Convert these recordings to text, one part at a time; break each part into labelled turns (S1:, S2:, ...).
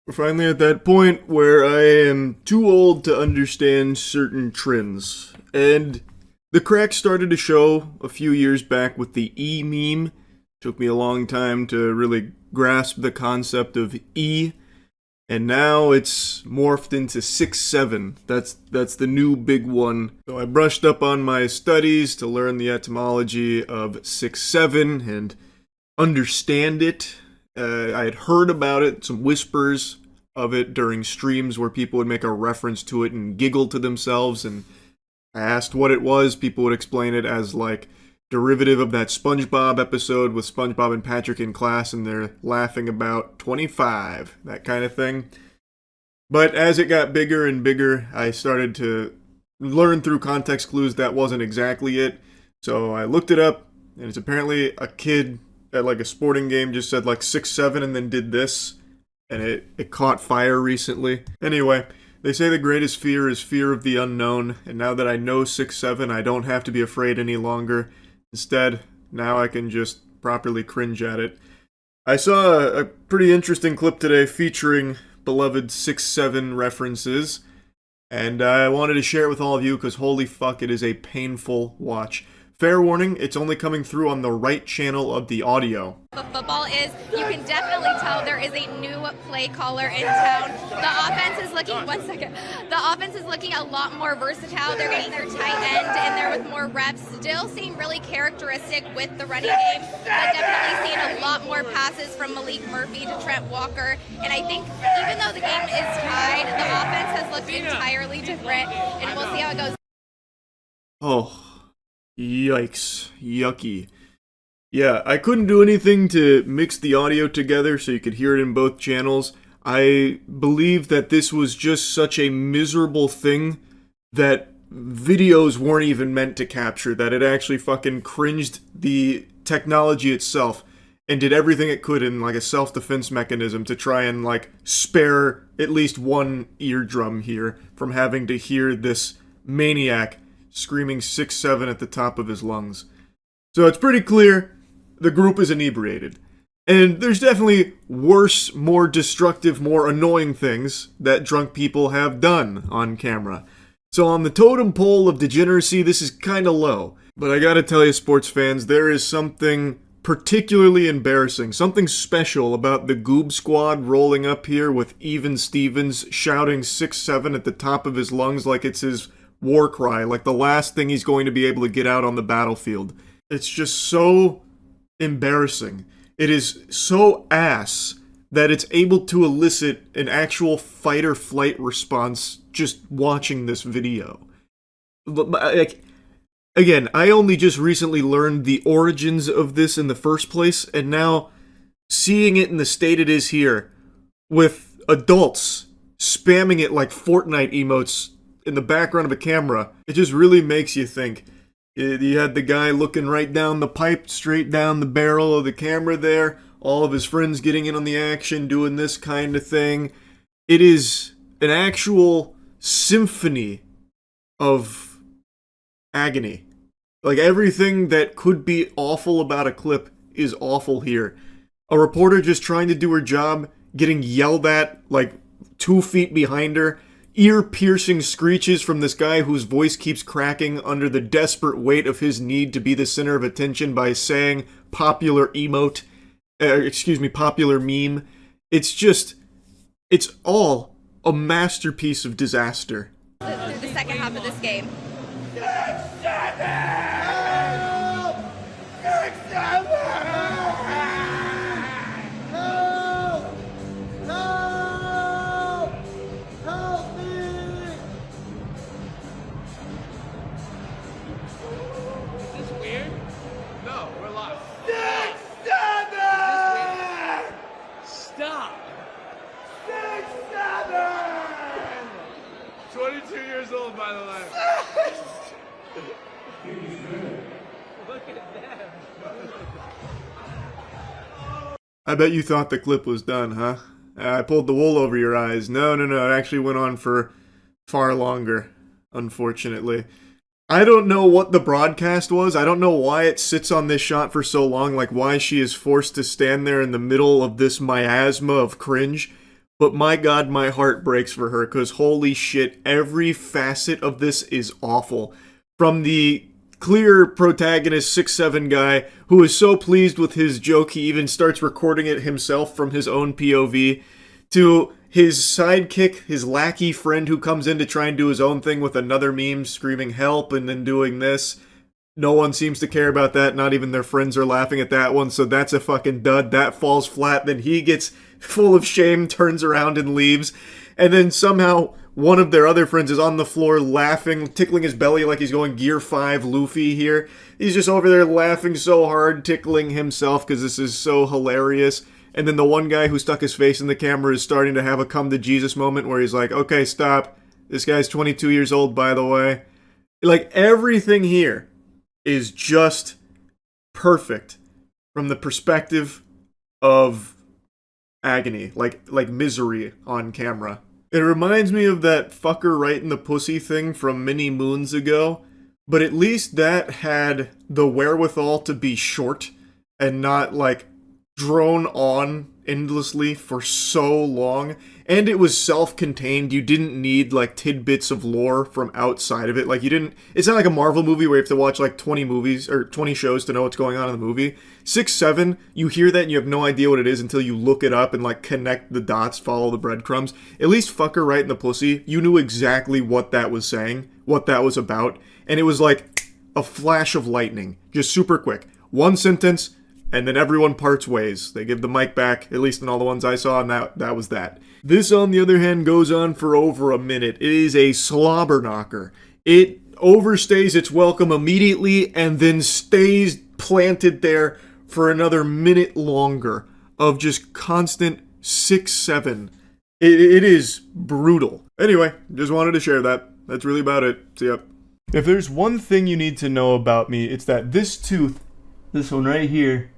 S1: We're finally at that point where I am too old to understand certain trends. And the crack started to show a few years back with the E meme. Took me a long time to really grasp the concept of E. And now it's morphed into 6-7. That's the new big one. So I brushed up on my studies to learn the etymology of 6-7 and understand it. I had heard about it, some whispers of it during streams where people would make a reference to it and giggle to themselves, and I asked what it was. People would explain it as like derivative of that SpongeBob episode with SpongeBob and Patrick in class and they're laughing about 25, that kind of thing. But as it got bigger and bigger, I started to learn through context clues that wasn't exactly it. So I looked it up, and it's apparently a kid at like a sporting game just said like 6-7 and then did this, and it caught fire recently. Anyway, they say the greatest fear is fear of the unknown, and now that I know 6-7, I don't have to be afraid any longer. Instead, now I can just properly cringe at it. I saw a pretty interesting clip today featuring beloved 6-7 references, and I wanted to share it with all of you because holy fuck, it is a painful watch. Fair warning, it's only coming through on the right channel of the audio.
S2: But football is, you can definitely tell there is a new play caller in town. The offense is looking, the offense is looking a lot more versatile. They're getting their tight end in there with more reps. Still seem really characteristic with the running game, but definitely seeing a lot more passes from Malik Murphy to Trent Walker. And I think even though the game is tied, the offense has looked entirely different, and we'll see how it goes.
S1: Oh. Yikes. Yucky. Yeah, I couldn't do anything to mix the audio together so you could hear it in both channels. I believe that this was just such a miserable thing that videos weren't even meant to capture, that it actually fucking cringed the technology itself and did everything it could in like a self-defense mechanism to try and like spare at least one eardrum here from having to hear this maniac screaming 6-7 at the top of his lungs. So it's pretty clear the group is inebriated. And there's definitely worse, more destructive, more annoying things that drunk people have done on camera. So on the totem pole of degeneracy, this is kinda low. But I gotta tell you, sports fans, there is something particularly embarrassing, something special about the Goob Squad rolling up here with Even Stevens shouting 6-7 at the top of his lungs like it's his war cry, like the last thing he's going to be able to get out on the battlefield. It's just so embarrassing. It is so ass that it's able to elicit an actual fight or flight response just watching this video. Like, again, I only just recently learned the origins of this in the first place, and now seeing it in the state it is here, with adults spamming it like Fortnite emotes in the background of a camera, it just really makes you think. You had the guy looking right down the pipe, straight down the barrel of the camera there, all of his friends getting in on the action, doing this kind of thing. It is an actual symphony of agony. Like, everything that could be awful about a clip is awful here. A reporter just trying to do her job, getting yelled at like 2 feet behind her, ear-piercing screeches from this guy whose voice keeps cracking under the desperate weight of his need to be the center of attention by saying popular emote, popular meme. It's all a masterpiece of disaster.
S2: Through the second half of this game.
S3: Stop! 22 years old, by the way. Look at them.
S1: I bet you thought the clip was done, huh? I pulled the wool over your eyes. No, it actually went on for far longer, unfortunately. I don't know what the broadcast was. I don't know why it sits on this shot for so long, like why she is forced to stand there in the middle of this miasma of cringe But my god, my heart breaks for her, because holy shit, every facet of this is awful. From the clear protagonist 6'7" guy who is so pleased with his joke he even starts recording it himself from his own POV, to his sidekick, his lackey friend who comes in to try and do his own thing with another meme screaming help and then doing this. No one seems to care about that, not even their friends are laughing at that one, so that's a fucking dud. That falls flat, then he gets full of shame, turns around and leaves, and then somehow one of their other friends is on the floor laughing, tickling his belly like he's going Gear 5 Luffy here. He's just over there laughing so hard, tickling himself because this is so hilarious. And then the one guy who stuck his face in the camera is starting to have a come to Jesus moment where he's like, okay, stop. This guy's 22 years old, by the way. Like, everything here is just perfect from the perspective of agony, like misery on camera. It reminds me of that fucker right in the pussy thing from many moons ago, but at least that had the wherewithal to be short and not like drone on endlessly for so long, and it was self-contained. You didn't need like tidbits of lore from outside of it. Like, you didn't, it's not like a Marvel movie where you have to watch like 20 movies or 20 shows to know what's going on in the movie. 6'7", you hear that and you have no idea what it is until you look it up and like connect the dots, follow the breadcrumbs. At least fucker right in the pussy, you knew exactly what that was saying, what that was about, and it was like a flash of lightning, just super quick. One sentence, and then everyone parts ways. They give the mic back, at least in all the ones I saw, and that was that. This, on the other hand, goes on for over a minute. It is a slobber knocker. It overstays its welcome immediately and then stays planted there for another minute longer of just constant 6'7". It is brutal. Anyway, just wanted to share that. That's really about it. See ya. If there's one thing you need to know about me, it's that this tooth, this one right here,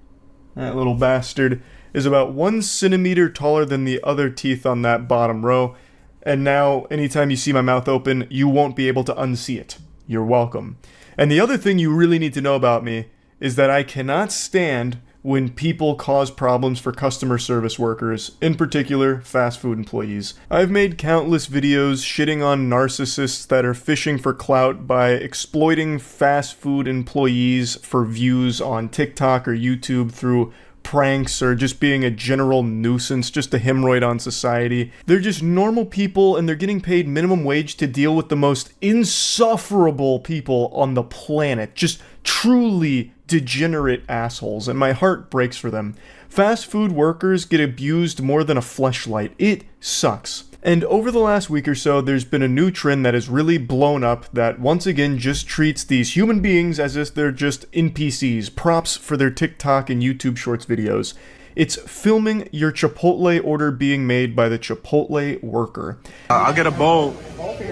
S1: that little bastard, is about 1 centimeter taller than the other teeth on that bottom row. And now, anytime you see my mouth open, you won't be able to unsee it. You're welcome. And the other thing you really need to know about me is that I cannot stand when people cause problems for customer service workers, in particular, fast food employees. I've made countless videos shitting on narcissists that are fishing for clout by exploiting fast food employees for views on TikTok or YouTube through pranks or just being a general nuisance, just a hemorrhoid on society. They're just normal people and they're getting paid minimum wage to deal with the most insufferable people on the planet. Just truly degenerate assholes, and my heart breaks for them. Fast food workers get abused more than a fleshlight. It sucks. And over the last week or so, there's been a new trend that has really blown up that once again just treats these human beings as if they're just NPCs, props for their TikTok and YouTube Shorts videos. It's filming your Chipotle order being made by the Chipotle worker.
S4: I'll get a bowl.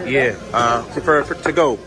S4: Yeah, for to go.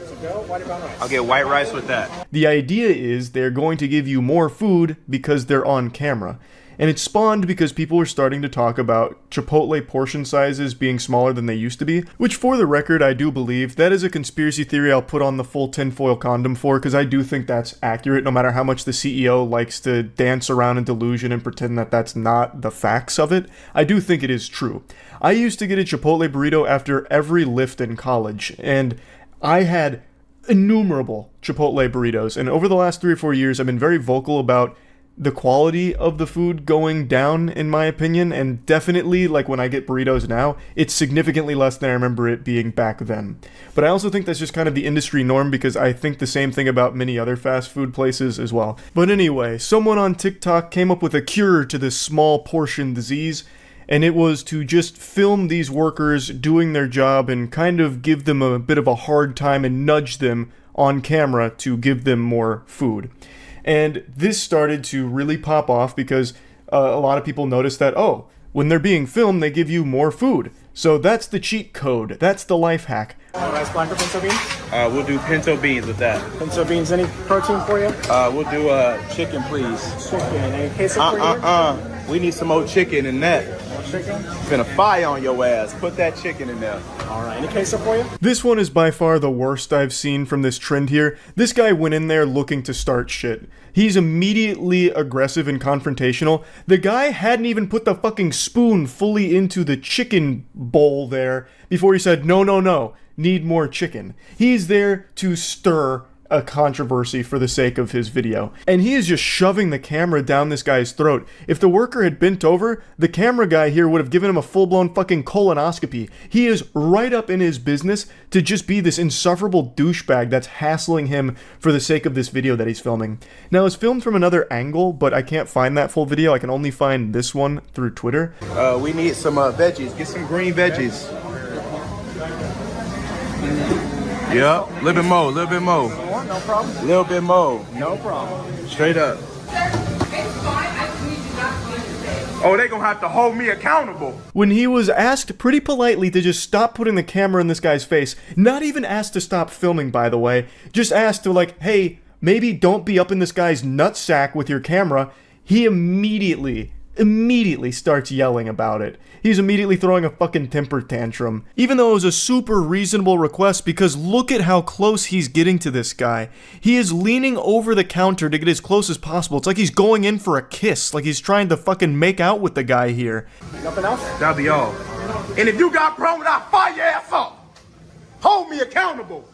S4: I'll get white rice with that.
S1: The idea is they're going to give you more food because they're on camera. And it spawned because people were starting to talk about Chipotle portion sizes being smaller than they used to be, which for the record I do believe. That is a conspiracy theory I'll put on the full tinfoil condom for, because I do think that's accurate, no matter how much the CEO likes to dance around in delusion and pretend that that's not the facts of it. I do think it is true. I used to get a Chipotle burrito after every lift in college, and I had innumerable Chipotle burritos, and over the last 3 or 4 years I've been very vocal about the quality of the food going down, in my opinion, and definitely, like, when I get burritos now, it's significantly less than I remember it being back then. But I also think that's just kind of the industry norm, because I think the same thing about many other fast food places as well. But anyway, someone on TikTok came up with a cure to this small portion disease, and it was to just film these workers doing their job and kind of give them a bit of a hard time and nudge them on camera to give them more food. And this started to really pop off because a lot of people noticed that, oh, when they're being filmed, they give you more food. So that's the cheat code. That's the life hack.
S5: Rice blanco pinto beans?
S4: We'll do pinto beans with that.
S5: Pinto beans, any protein for you?
S4: We'll do chicken, please.
S5: Chicken, any queso for you?
S4: We need some more chicken in that.
S5: More chicken?
S4: Finna fire on your ass. Put that chicken in there.
S5: All right, any queso for you?
S1: This one is by far the worst I've seen from this trend here. This guy went in there looking to start shit. He's immediately aggressive and confrontational. The guy hadn't even put the fucking spoon fully into the chicken bowl there before he said, no, no, no, need more chicken. He's there to stir a controversy for the sake of his video. And he is just shoving the camera down this guy's throat. If the worker had bent over, the camera guy here would have given him a full-blown fucking colonoscopy. He is right up in his business to just be this insufferable douchebag that's hassling him for the sake of this video that he's filming. Now, it's filmed from another angle, but I can't find that full video. I can only find this one through Twitter.
S4: We need some veggies. Get some green veggies. Yep, a little bit more, a little bit more.
S5: No problem.
S4: A little bit more.
S5: No problem.
S4: Straight up. Oh, they gonna have to hold me accountable.
S1: When he was asked pretty politely to just stop putting the camera in this guy's face, not even asked to stop filming, by the way, just asked to like, hey, maybe don't be up in this guy's nutsack with your camera, he immediately starts yelling about it. He's immediately throwing a fucking temper tantrum. Even though it was a super reasonable request, because look at how close he's getting to this guy. He is leaning over the counter to get as close as possible. It's like he's going in for a kiss, like he's trying to fucking make out with the guy here.
S5: Nothing else?
S4: That'll be all. And if you got problems, I'll fire your ass up. Hold me accountable.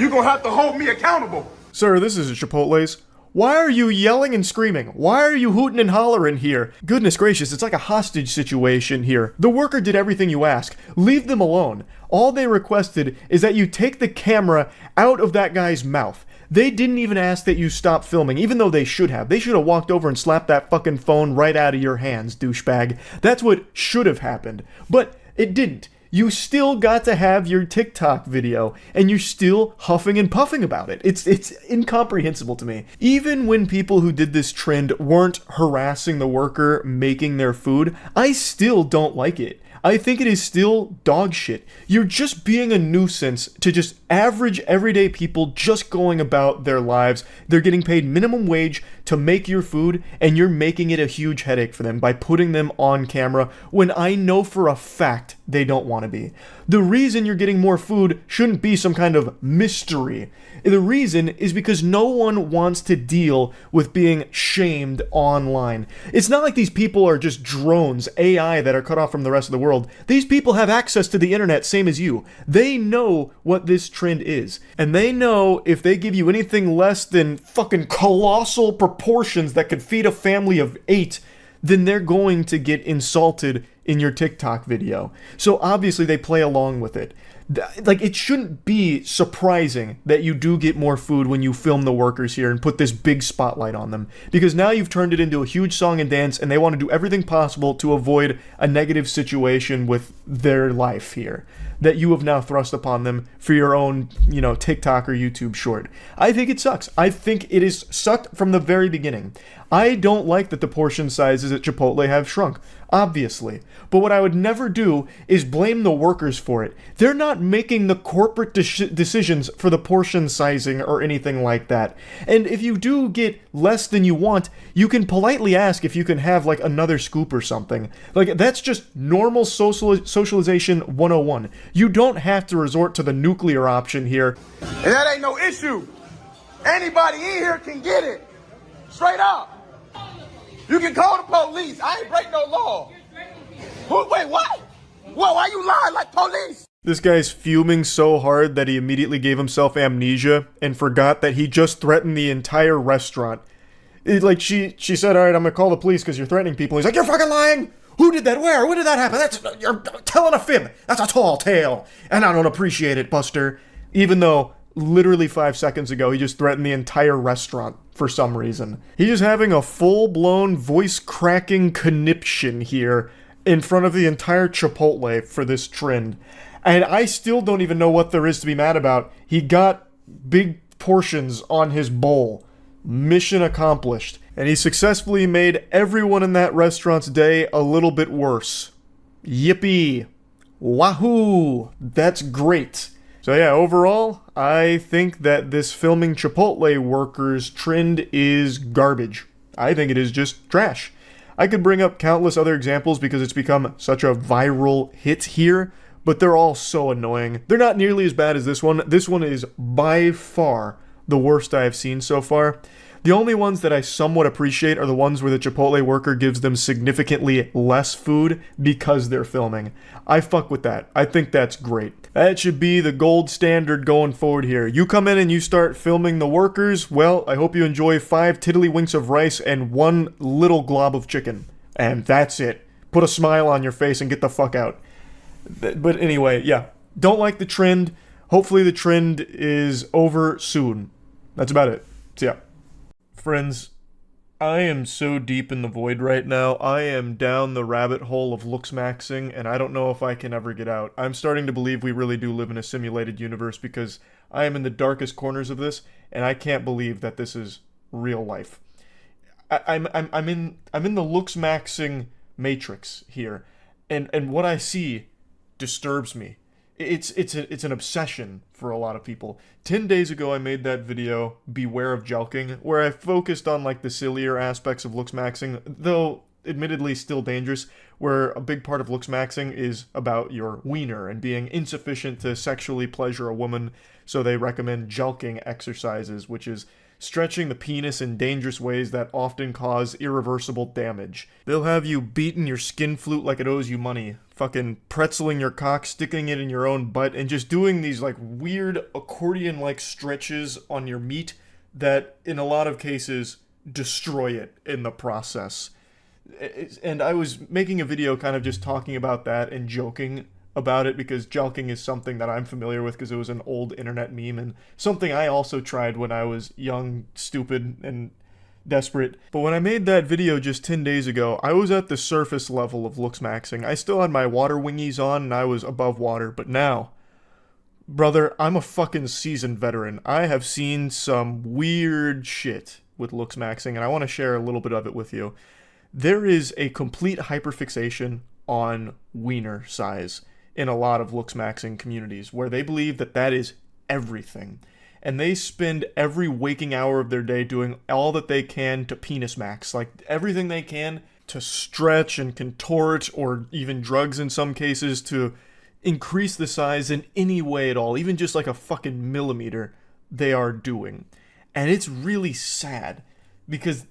S4: You're gonna have to hold me accountable.
S1: Sir, this is a Chipotle's. Why are you yelling and screaming? Why are you hooting and hollering here? Goodness gracious, it's like a hostage situation here. The worker did everything you ask. Leave them alone. All they requested is that you take the camera out of that guy's mouth. They didn't even ask that you stop filming, even though they should have. They should have walked over and slapped that fucking phone right out of your hands, douchebag. That's what should have happened. But it didn't. You still got to have your TikTok video, and you're still huffing and puffing about it. It's incomprehensible to me. Even when people who did this trend weren't harassing the worker making their food, I still don't like it. I think it is still dog shit. You're just being a nuisance to just average everyday people just going about their lives. They're getting paid minimum wage to make your food, and you're making it a huge headache for them by putting them on camera when I know for a fact they don't want to be. The reason you're getting more food shouldn't be some kind of mystery. The reason is because no one wants to deal with being shamed online. It's not like these people are just drones, AI that are cut off from the rest of the world. These people have access to the internet, same as you. They know what this trend is. And they know if they give you anything less than fucking colossal proportions that could feed a family of 8, then they're going to get insulted in your TikTok video. So obviously they play along with it. Like, it shouldn't be surprising that you do get more food when you film the workers here and put this big spotlight on them, because now you've turned it into a huge song and dance, and they want to do everything possible to avoid a negative situation with their life here that you have now thrust upon them for your own, TikTok or YouTube short. I think it sucks. I think it is sucked from the very beginning. I don't like that the portion sizes at Chipotle have shrunk, obviously. But what I would never do is blame the workers for it. They're not making the corporate decisions for the portion sizing or anything like that. And if you do get less than you want, you can politely ask if you can have like another scoop or something. Like, that's just normal socialization 101. You don't have to resort to the nuclear option here.
S4: And that ain't no issue. Anybody in here can get it. Straight up. You can call the police. I ain't break no law. Wait, what? Whoa, why you lying like police?
S1: This guy's fuming so hard that he immediately gave himself amnesia and forgot that he just threatened the entire restaurant. She said, all right, I'm gonna call the police because you're threatening people. He's like, you're fucking lying! Who did that? Where? When did that happen? You're telling a fib. That's a tall tale. And I don't appreciate it, Buster. Even though literally 5 seconds ago, he just threatened the entire restaurant for some reason. He's just having a full-blown voice-cracking conniption here in front of the entire Chipotle for this trend. And I still don't even know what there is to be mad about. He got big portions on his bowl. Mission accomplished. And he successfully made everyone in that restaurant's day a little bit worse. Yippee. Wahoo. That's great. So yeah, overall, I think that this filming Chipotle workers trend is garbage. I think it is just trash. I could bring up countless other examples because it's become such a viral hit here, but they're all so annoying. They're not nearly as bad as this one. This one is by far the worst I have seen so far. The only ones that I somewhat appreciate are the ones where the Chipotle worker gives them significantly less food because they're filming. I fuck with that. I think that's great. That should be the gold standard going forward here. You come in and you start filming the workers, well, I hope you enjoy 5 tiddlywinks of rice and 1 little glob of chicken. And that's it. Put a smile on your face and get the fuck out. But anyway, yeah. Don't like the trend. Hopefully the trend is over soon. That's about it. So yeah. Friends, I am so deep in the void right now. I am down the rabbit hole of looksmaxing, and I don't know if I can ever get out. I'm starting to believe we really do live in a simulated universe because I am in the darkest corners of this, and I can't believe that this is real life. I'm in the looksmaxing matrix here, and what I see disturbs me. It's an obsession for a lot of people. 10 days ago, I made that video, Beware of Jelking, where I focused on like the sillier aspects of looksmaxing, though admittedly still dangerous, where a big part of looksmaxing is about your wiener and being insufficient to sexually pleasure a woman, so they recommend jelking exercises, which is stretching the penis in dangerous ways that often cause irreversible damage. They'll have you beating your skin flute like it owes you money, fucking pretzeling your cock, sticking it in your own butt, and just doing these like weird accordion-like stretches on your meat that in a lot of cases destroy it in the process. And I was making a video kind of just talking about that and joking about it because jelking is something that I'm familiar with because it was an old internet meme and something I also tried when I was young, stupid, and desperate. But when I made that video just 10 days ago, I was at the surface level of looksmaxing. I still had my water wingies on and I was above water, but now, brother, I'm a fucking seasoned veteran. I have seen some weird shit with looksmaxing and I want to share a little bit of it with you. There is a complete hyperfixation on wiener size in a lot of looksmaxing communities where they believe that that is everything. And they spend every waking hour of their day doing all that they can to penis max, like everything they can to stretch and contort, or even drugs in some cases to increase the size in any way at all, even just like a fucking millimeter, they are doing. And it's really sad because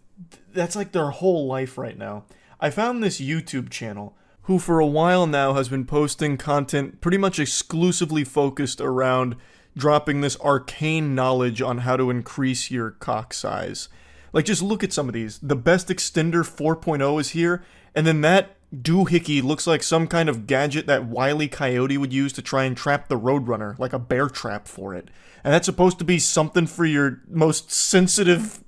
S1: that's like their whole life right now. I found this YouTube channel who for a while now has been posting content pretty much exclusively focused around dropping this arcane knowledge on how to increase your cock size. Like, just look at some of these. The Best Extender 4.0 is here, and then that doohickey looks like some kind of gadget that Wile E. Coyote would use to try and trap the Roadrunner, like a bear trap for it. And that's supposed to be something for your most sensitive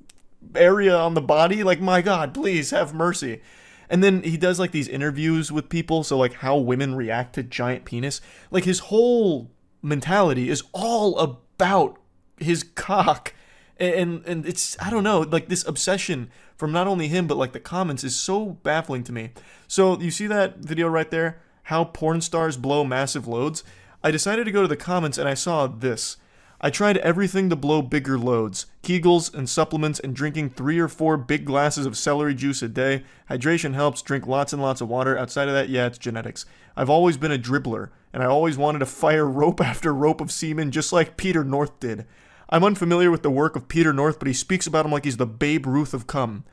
S1: area on the body? Like, my God, please have mercy. And then he does like these interviews with people, so like how women react to giant penis. Like his whole mentality is all about his cock. And it's, I don't know, like this obsession from not only him, but like the comments is so baffling to me. So you see that video right there? How porn stars blow massive loads? I decided to go to the comments and I saw this. I tried everything to blow bigger loads. Kegels and supplements and drinking 3 or 4 big glasses of celery juice a day. Hydration helps, drink lots and lots of water. Outside of that, yeah, it's genetics. I've always been a dribbler, and I always wanted to fire rope after rope of semen just like Peter North did. I'm unfamiliar with the work of Peter North, but he speaks about him like he's the Babe Ruth of cum.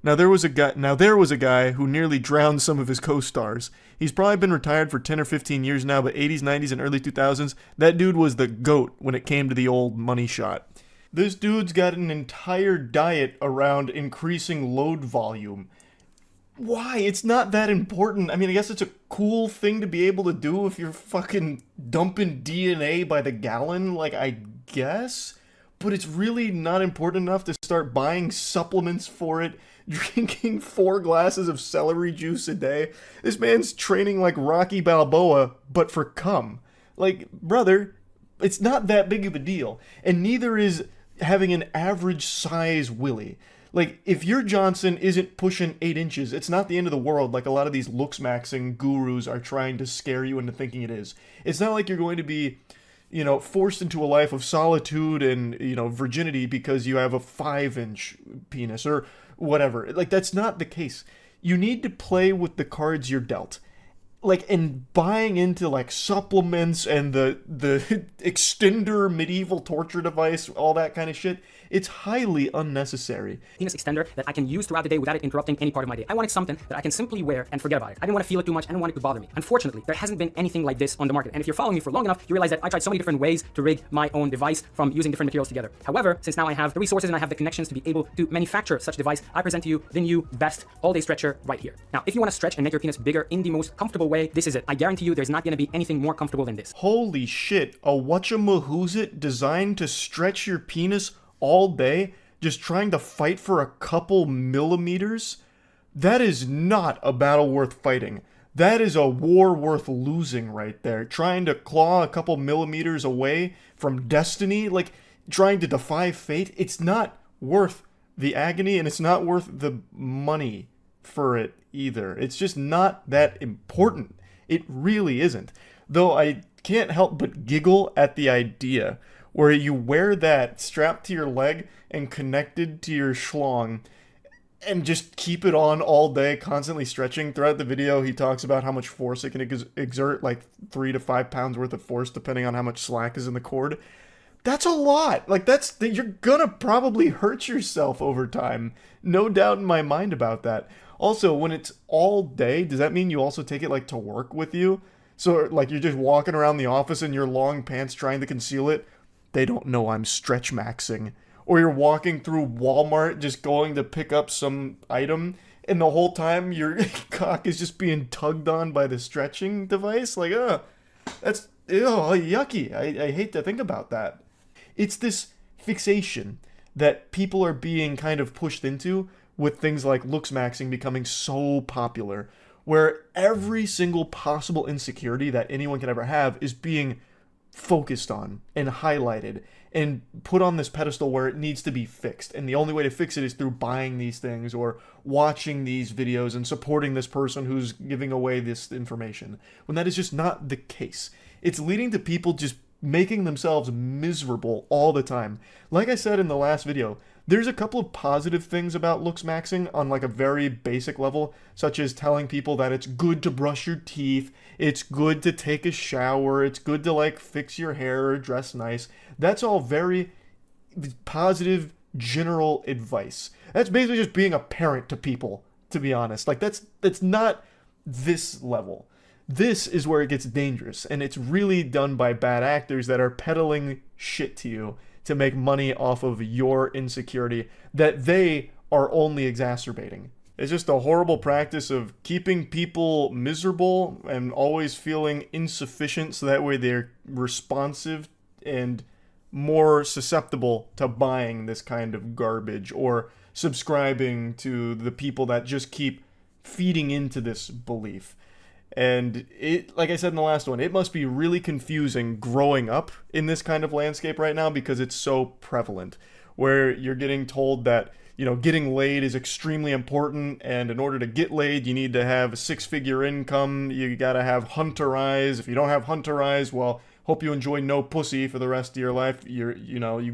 S1: Now there was a guy who nearly drowned some of his co-stars. He's probably been retired for 10 or 15 years now, but 80s, 90s, and early 2000s, that dude was the GOAT when it came to the old money shot. This dude's got an entire diet around increasing load volume. Why? It's not that important. I mean, I guess it's a cool thing to be able to do if you're fucking dumping DNA by the gallon, like, I guess? But it's really not important enough to start buying supplements for it, drinking 4 glasses of celery juice a day. This man's training like Rocky Balboa, but for cum. Like, brother, it's not that big of a deal. And neither is having an average size willy. Like, if your Johnson isn't pushing 8 inches, it's not the end of the world like a lot of these looksmaxing gurus are trying to scare you into thinking it is. It's not like you're going to be, you know, forced into a life of solitude and, you know, virginity because you have a 5-inch penis or whatever. Like, that's not the case. you need to play with the cards you're dealt. Like, and buying into like supplements and the extender medieval torture device, all that kind of shit, it's highly unnecessary.
S6: Penis extender that I can use throughout the day without it interrupting any part of my day. I wanted something that I can simply wear and forget about it. I didn't want to feel it too much. I didn't want it to bother me. Unfortunately, there hasn't been anything like this on the market. And if you're following me for long enough, you realize that I tried so many different ways to rig my own device from using different materials together. However, since now I have the resources and I have the connections to be able to manufacture such device, I present to you the new best all-day stretcher right here. Now, if you want to stretch and make your penis bigger in the most comfortable way, this is it. I guarantee you there's not going to be anything more comfortable than this.
S1: Holy shit, a whatchamahoosit designed to stretch your penis all day, just trying to fight for a couple millimeters? That is not a battle worth fighting. That is a war worth losing right there. Trying to claw a couple millimeters away from destiny, like trying to defy fate, it's not worth the agony and it's not worth the money for it either. It's just not that important. It really isn't. Though I can't help but giggle at the idea where you wear that strapped to your leg and connected to your schlong and just keep it on all day, constantly stretching. Throughout the video, he talks about how much force it can exert, like 3 to 5 pounds worth of force, depending on how much slack is in the cord. That's a lot. Like, you're gonna probably hurt yourself over time. No doubt in my mind about that. Also, when it's all day, does that mean you also take it, like, to work with you? So, like, you're just walking around the office in your long pants trying to conceal it? They don't know I'm stretch maxing. Or you're walking through Walmart just going to pick up some item, and the whole time your cock is just being tugged on by the stretching device? Like, that's yucky. I hate to think about that. It's this fixation that people are being kind of pushed into with things like Looksmaxing becoming so popular, where every single possible insecurity that anyone can ever have is being focused on and highlighted and put on this pedestal where it needs to be fixed. And the only way to fix it is through buying these things or watching these videos and supporting this person who's giving away this information, when that is just not the case. It's leading to people just making themselves miserable all the time. Like I said in the last video, there's a couple of positive things about Looksmaxing on like a very basic level, such as telling people that it's good to brush your teeth, it's good to take a shower, it's good to like fix your hair or dress nice. That's all very positive general advice. That's basically just being a parent to people, to be honest. Like that's not this level. This is where it gets dangerous, and it's really done by bad actors that are peddling shit to you to make money off of your insecurity that they are only exacerbating. It's just a horrible practice of keeping people miserable and always feeling insufficient so that way they're responsive and more susceptible to buying this kind of garbage or subscribing to the people that just keep feeding into this belief. And it, like I said in the last one, it must be really confusing growing up in this kind of landscape right now because it's so prevalent, where you're getting told that, you know, getting laid is extremely important, and in order to get laid, you need to have a 6-figure income, you gotta have hunter eyes. If you don't have hunter eyes, well, hope you enjoy no pussy for the rest of your life. You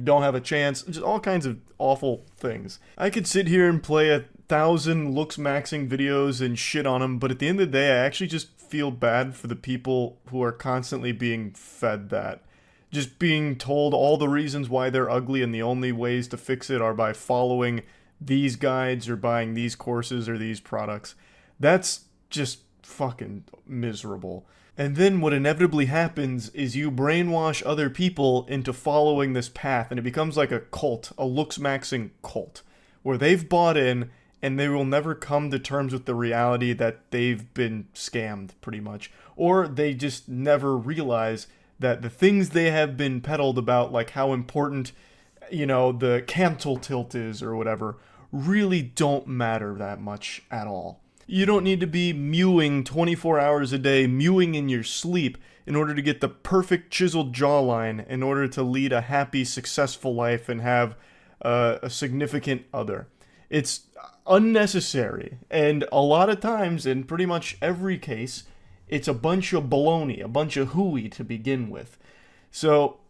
S1: don't have a chance. Just all kinds of awful things. I could sit here and play 1,000 Looksmaxing videos and shit on them, but at the end of the day, I actually just feel bad for the people who are constantly being fed that. Just being told all the reasons why they're ugly and the only ways to fix it are by following these guides or buying these courses or these products. That's just fucking miserable. And then what inevitably happens is you brainwash other people into following this path, and it becomes like a cult, a Looksmaxing cult, where they've bought in and they will never come to terms with the reality that they've been scammed, pretty much. Or they just never realize that the things they have been peddled about, like how important, you know, the cantle tilt is or whatever, really don't matter that much at all. You don't need to be mewing 24 hours a day, mewing in your sleep, in order to get the perfect chiseled jawline, in order to lead a happy, successful life and have a significant other. It's unnecessary, and a lot of times, in pretty much every case, it's a bunch of baloney, a bunch of hooey to begin with. So,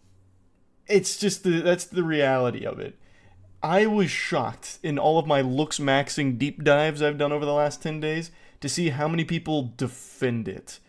S1: it's just that's the reality of it. I was shocked in all of my Looksmaxing deep dives I've done over the last 10 days to see how many people defend it.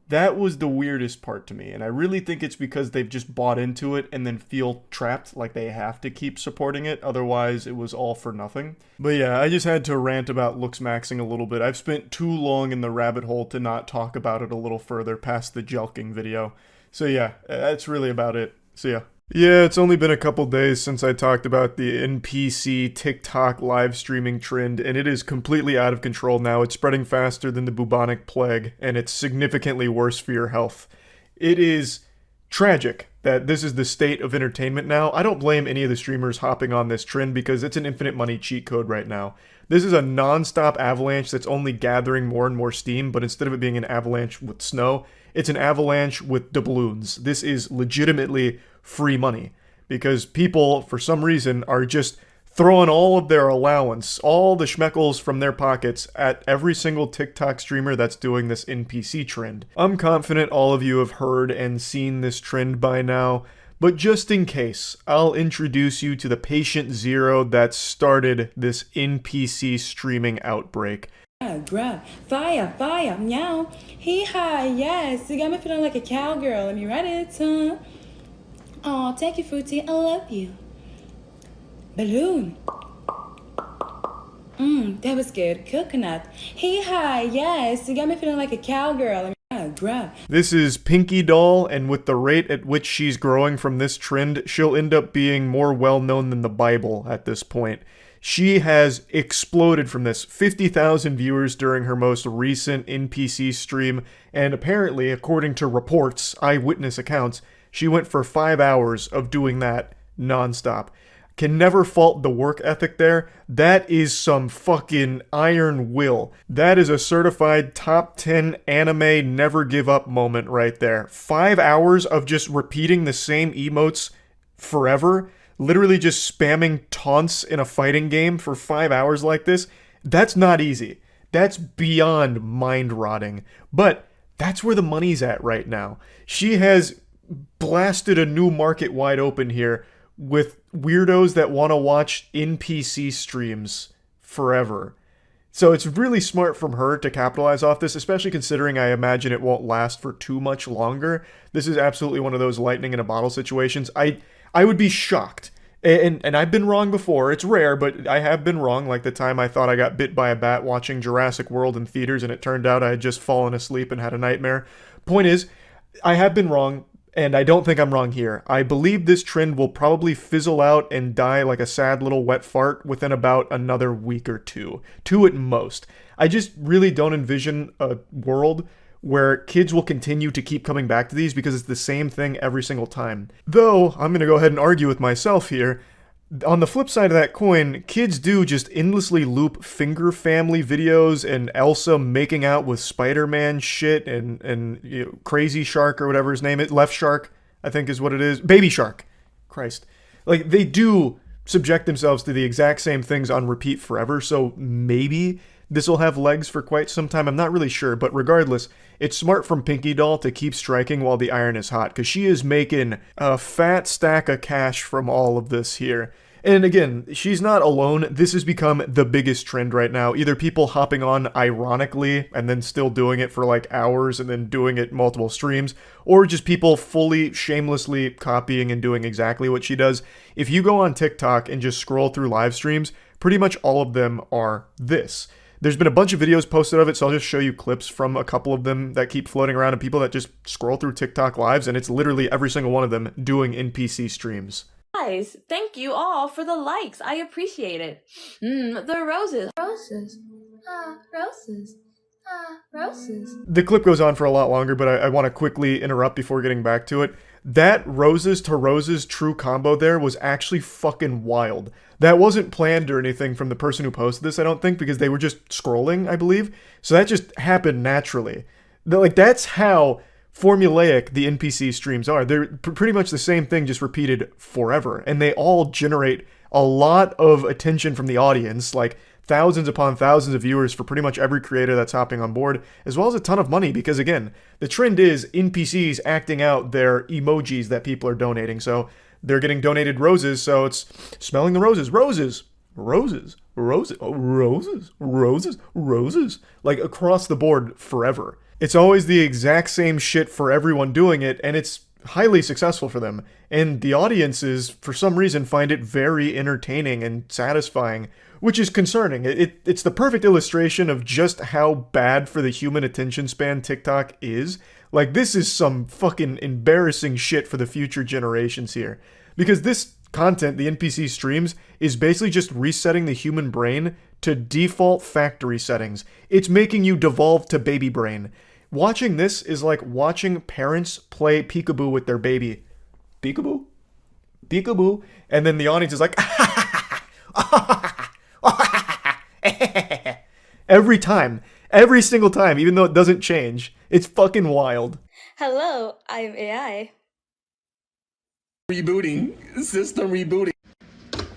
S1: That was the weirdest part to me, and I really think it's because they've just bought into it and then feel trapped, like they have to keep supporting it, otherwise it was all for nothing. But yeah, I just had to rant about Looksmaxing a little bit. I've spent too long in the rabbit hole to not talk about it a little further past the jelking video. So yeah, that's really about it. See ya. Yeah, it's only been a couple days since I talked about the NPC TikTok live streaming trend, and it is completely out of control now. It's spreading faster than the bubonic plague, and it's significantly worse for your health. It is tragic that this is the state of entertainment now. I don't blame any of the streamers hopping on this trend because it's an infinite money cheat code right now. This is a non-stop avalanche that's only gathering more and more steam, but instead of it being an avalanche with snow, it's an avalanche with doubloons. This is legitimately free money because people, for some reason, are just throwing all of their allowance, all the schmeckles from their pockets at every single TikTok streamer that's doing this NPC trend. I'm confident all of you have heard and seen this trend by now, but just in case, I'll introduce you to the patient zero that started this NPC streaming outbreak.
S7: Grab, fire, fire, meow, hee-haw, yes, you got me feeling like a cowgirl, let me write it, huh? Oh, thank you, Fruity, I love you. Balloon. That was good. Coconut. Hee-haw, yes, you got me feeling like a cowgirl, grab.
S1: This is Pinky Doll, and with the rate at which she's growing from this trend, she'll end up being more well-known than the Bible at this point. She has exploded from this. 50,000 viewers during her most recent NPC stream, and apparently, according to reports, eyewitness accounts, she went for 5 hours of doing that nonstop. Can never fault the work ethic there. That is some fucking iron will. That is a certified top 10 anime never give up moment right there. 5 hours of just repeating the same emotes forever. Literally just spamming taunts in a fighting game for 5 hours like this. That's not easy. That's beyond mind-rotting. But that's where the money's at right now. She has blasted a new market wide open here with weirdos that want to watch NPC streams forever. So it's really smart from her to capitalize off this, especially considering I imagine it won't last for too much longer. This is absolutely one of those lightning in a bottle situations. I would be shocked. And I've been wrong before. It's rare, but I have been wrong, like the time I thought I got bit by a bat watching Jurassic World in theaters, and it turned out I had just fallen asleep and had a nightmare. Point is, I have been wrong, and I don't think I'm wrong here. I believe this trend will probably fizzle out and die like a sad little wet fart within about another week or two at most. I just really don't envision a world where kids will continue to keep coming back to these because it's the same thing every single time. Though, I'm going to go ahead and argue with myself here. On the flip side of that coin, kids do just endlessly loop Finger Family videos and Elsa making out with Spider-Man shit and you know, Crazy Shark or whatever his name is. Left Shark, I think is what it is. Baby Shark. Christ. Like, they do subject themselves to the exact same things on repeat forever, so maybe this will have legs for quite some time. I'm not really sure, but regardless, it's smart from Pinky Doll to keep striking while the iron is hot, because she is making a fat stack of cash from all of this here. And again, she's not alone. This has become the biggest trend right now. Either people hopping on ironically and then still doing it for like hours and then doing it multiple streams, or just people fully shamelessly copying and doing exactly what she does. If you go on TikTok and just scroll through live streams, pretty much all of them are this. There's been a bunch of videos posted of it, so I'll just show you clips from a couple of them that keep floating around and people that just scroll through TikTok lives, and it's literally every single one of them doing NPC streams.
S8: Guys, thank you all for the likes. I appreciate it. The roses. Roses. Roses. Roses.
S1: The clip goes on for a lot longer, but I want to quickly interrupt before getting back to it. That roses to roses true combo there was actually fucking wild. That wasn't planned or anything from the person who posted this, I don't think, because they were just scrolling, I believe. So that just happened naturally. Like, that's how formulaic the NPC streams are. They're pretty much the same thing, just repeated forever. And they all generate a lot of attention from the audience, like thousands upon thousands of viewers for pretty much every creator that's hopping on board, as well as a ton of money, because again, the trend is NPCs acting out their emojis that people are donating. So they're getting donated roses, so it's smelling the roses, roses, roses, roses, oh, roses, roses, roses, like across the board forever. It's always the exact same shit for everyone doing it, and it's highly successful for them. And the audiences, for some reason, find it very entertaining and satisfying, which is concerning. It's the perfect illustration of just how bad for the human attention span TikTok is. Like, this is some fucking embarrassing shit for the future generations here. Because this content, the NPC streams, is basically just resetting the human brain to default factory settings. It's making you devolve to baby brain. Watching this is like watching parents play peekaboo with their baby. Peekaboo? Peekaboo? And then the audience is like, every time. Every single time, even though it doesn't change. It's fucking wild.
S7: Hello, I'm AI.
S4: Rebooting. System rebooting.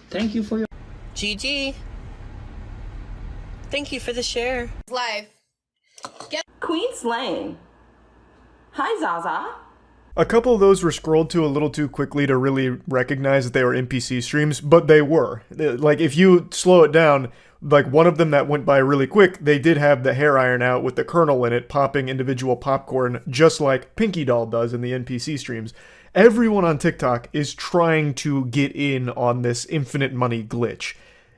S3: Thank you for your
S9: GG. Thank you for the share.
S2: Live.
S8: Queen Slang. Hi, Zaza.
S1: A couple of those were scrolled to a little too quickly to really recognize that they were NPC streams, but they were. Like, if you slow it down, like one of them that went by really quick, they did have the hair iron out with the kernel in it, popping individual popcorn, just like Pinky Doll does in the NPC streams. Everyone on TikTok is trying to get in on this infinite money glitch.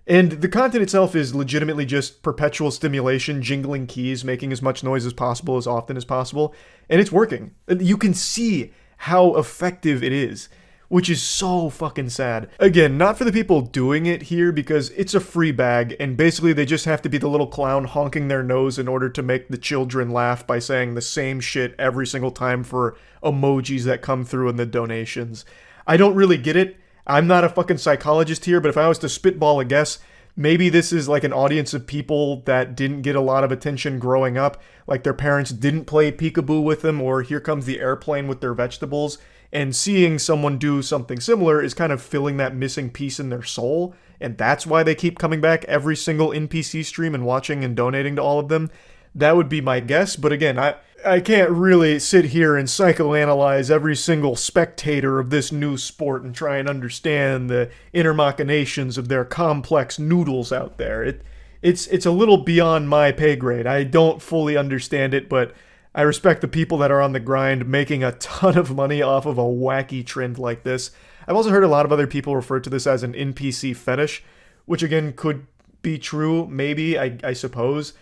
S1: And the content itself is legitimately just perpetual stimulation, jingling keys, making as much noise as possible, as often as possible. And it's working. You can see how effective it is, which is so fucking sad. Again, not for the people doing it here, because it's a free bag, and basically they just have to be the little clown honking their nose in order to make the children laugh by saying the same shit every single time for emojis that come through in the donations. I don't really get it. I'm not a fucking psychologist here, but if I was to spitball a guess, maybe this is like an audience of people that didn't get a lot of attention growing up, like their parents didn't play peekaboo with them, or Here Comes the Airplane with their vegetables, and seeing someone do something similar is kind of filling that missing piece in their soul, and that's why they keep coming back every single NPC stream and watching and donating to all of them. That would be my guess, but again, I can't really sit here and psychoanalyze every single spectator of this new sport and try and understand the inner machinations of their complex noodles out there. It's a little beyond my pay grade. I don't fully understand it, but I respect the people that are on the grind making a ton of money off of a wacky trend like this. I've also heard a lot of other people refer to this as an NPC fetish, which again could be true, maybe, I suppose.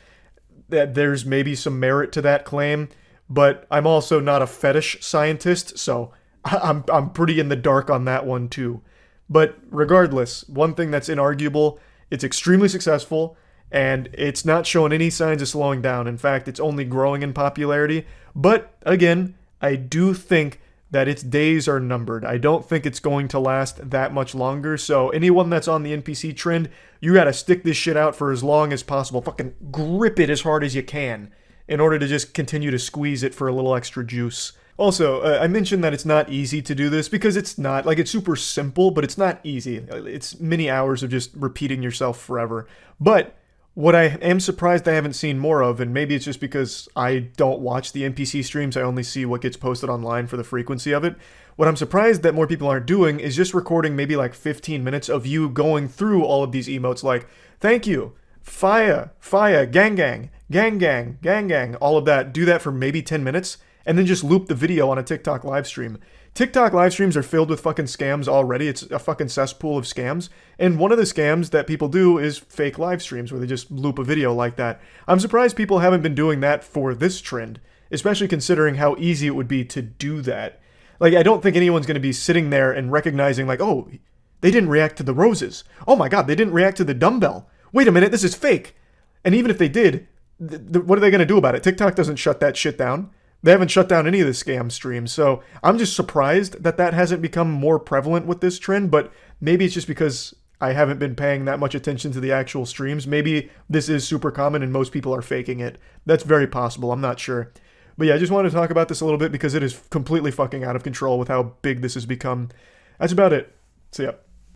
S1: That there's maybe some merit to that claim, but I'm also not a fetish scientist, so I'm pretty in the dark on that one too. But regardless, one thing that's inarguable, it's extremely successful, and it's not showing any signs of slowing down. In fact, it's only growing in popularity. But again, I do think that its days are numbered. I don't think it's going to last that much longer, so anyone that's on the NPC trend, you gotta stick this shit out for as long as possible. Fucking grip it as hard as you can in order to just continue to squeeze it for a little extra juice. Also, I mentioned that it's not easy to do this because it's not. Like, it's super simple, but it's not easy. It's many hours of just repeating yourself forever. But what I am surprised I haven't seen more of, and maybe it's just because I don't watch the NPC streams, I only see what gets posted online for the frequency of it. What I'm surprised that more people aren't doing is just recording maybe like 15 minutes of you going through all of these emotes like, thank you, fire, fire, gang gang, gang gang, gang gang, all of that. Do that for maybe 10 minutes, and then just loop the video on a TikTok live stream. TikTok live streams are filled with fucking scams already. It's a fucking cesspool of scams. And one of the scams that people do is fake live streams where they just loop a video like that. I'm surprised people haven't been doing that for this trend, especially considering how easy it would be to do that. Like, I don't think anyone's going to be sitting there and recognizing like, oh, they didn't react to the roses. Oh my god, they didn't react to the dumbbell. Wait a minute, this is fake. And even if they did, what are they going to do about it? TikTok doesn't shut that shit down. They haven't shut down any of the scam streams, so I'm just surprised that that hasn't become more prevalent with this trend, but maybe it's just because I haven't been paying that much attention to the actual streams. Maybe this is super common and most people are faking it. That's very possible, I'm not sure. But yeah, I just wanted to talk about this a little bit because it is completely fucking out of control with how big this has become. That's about it. So yeah.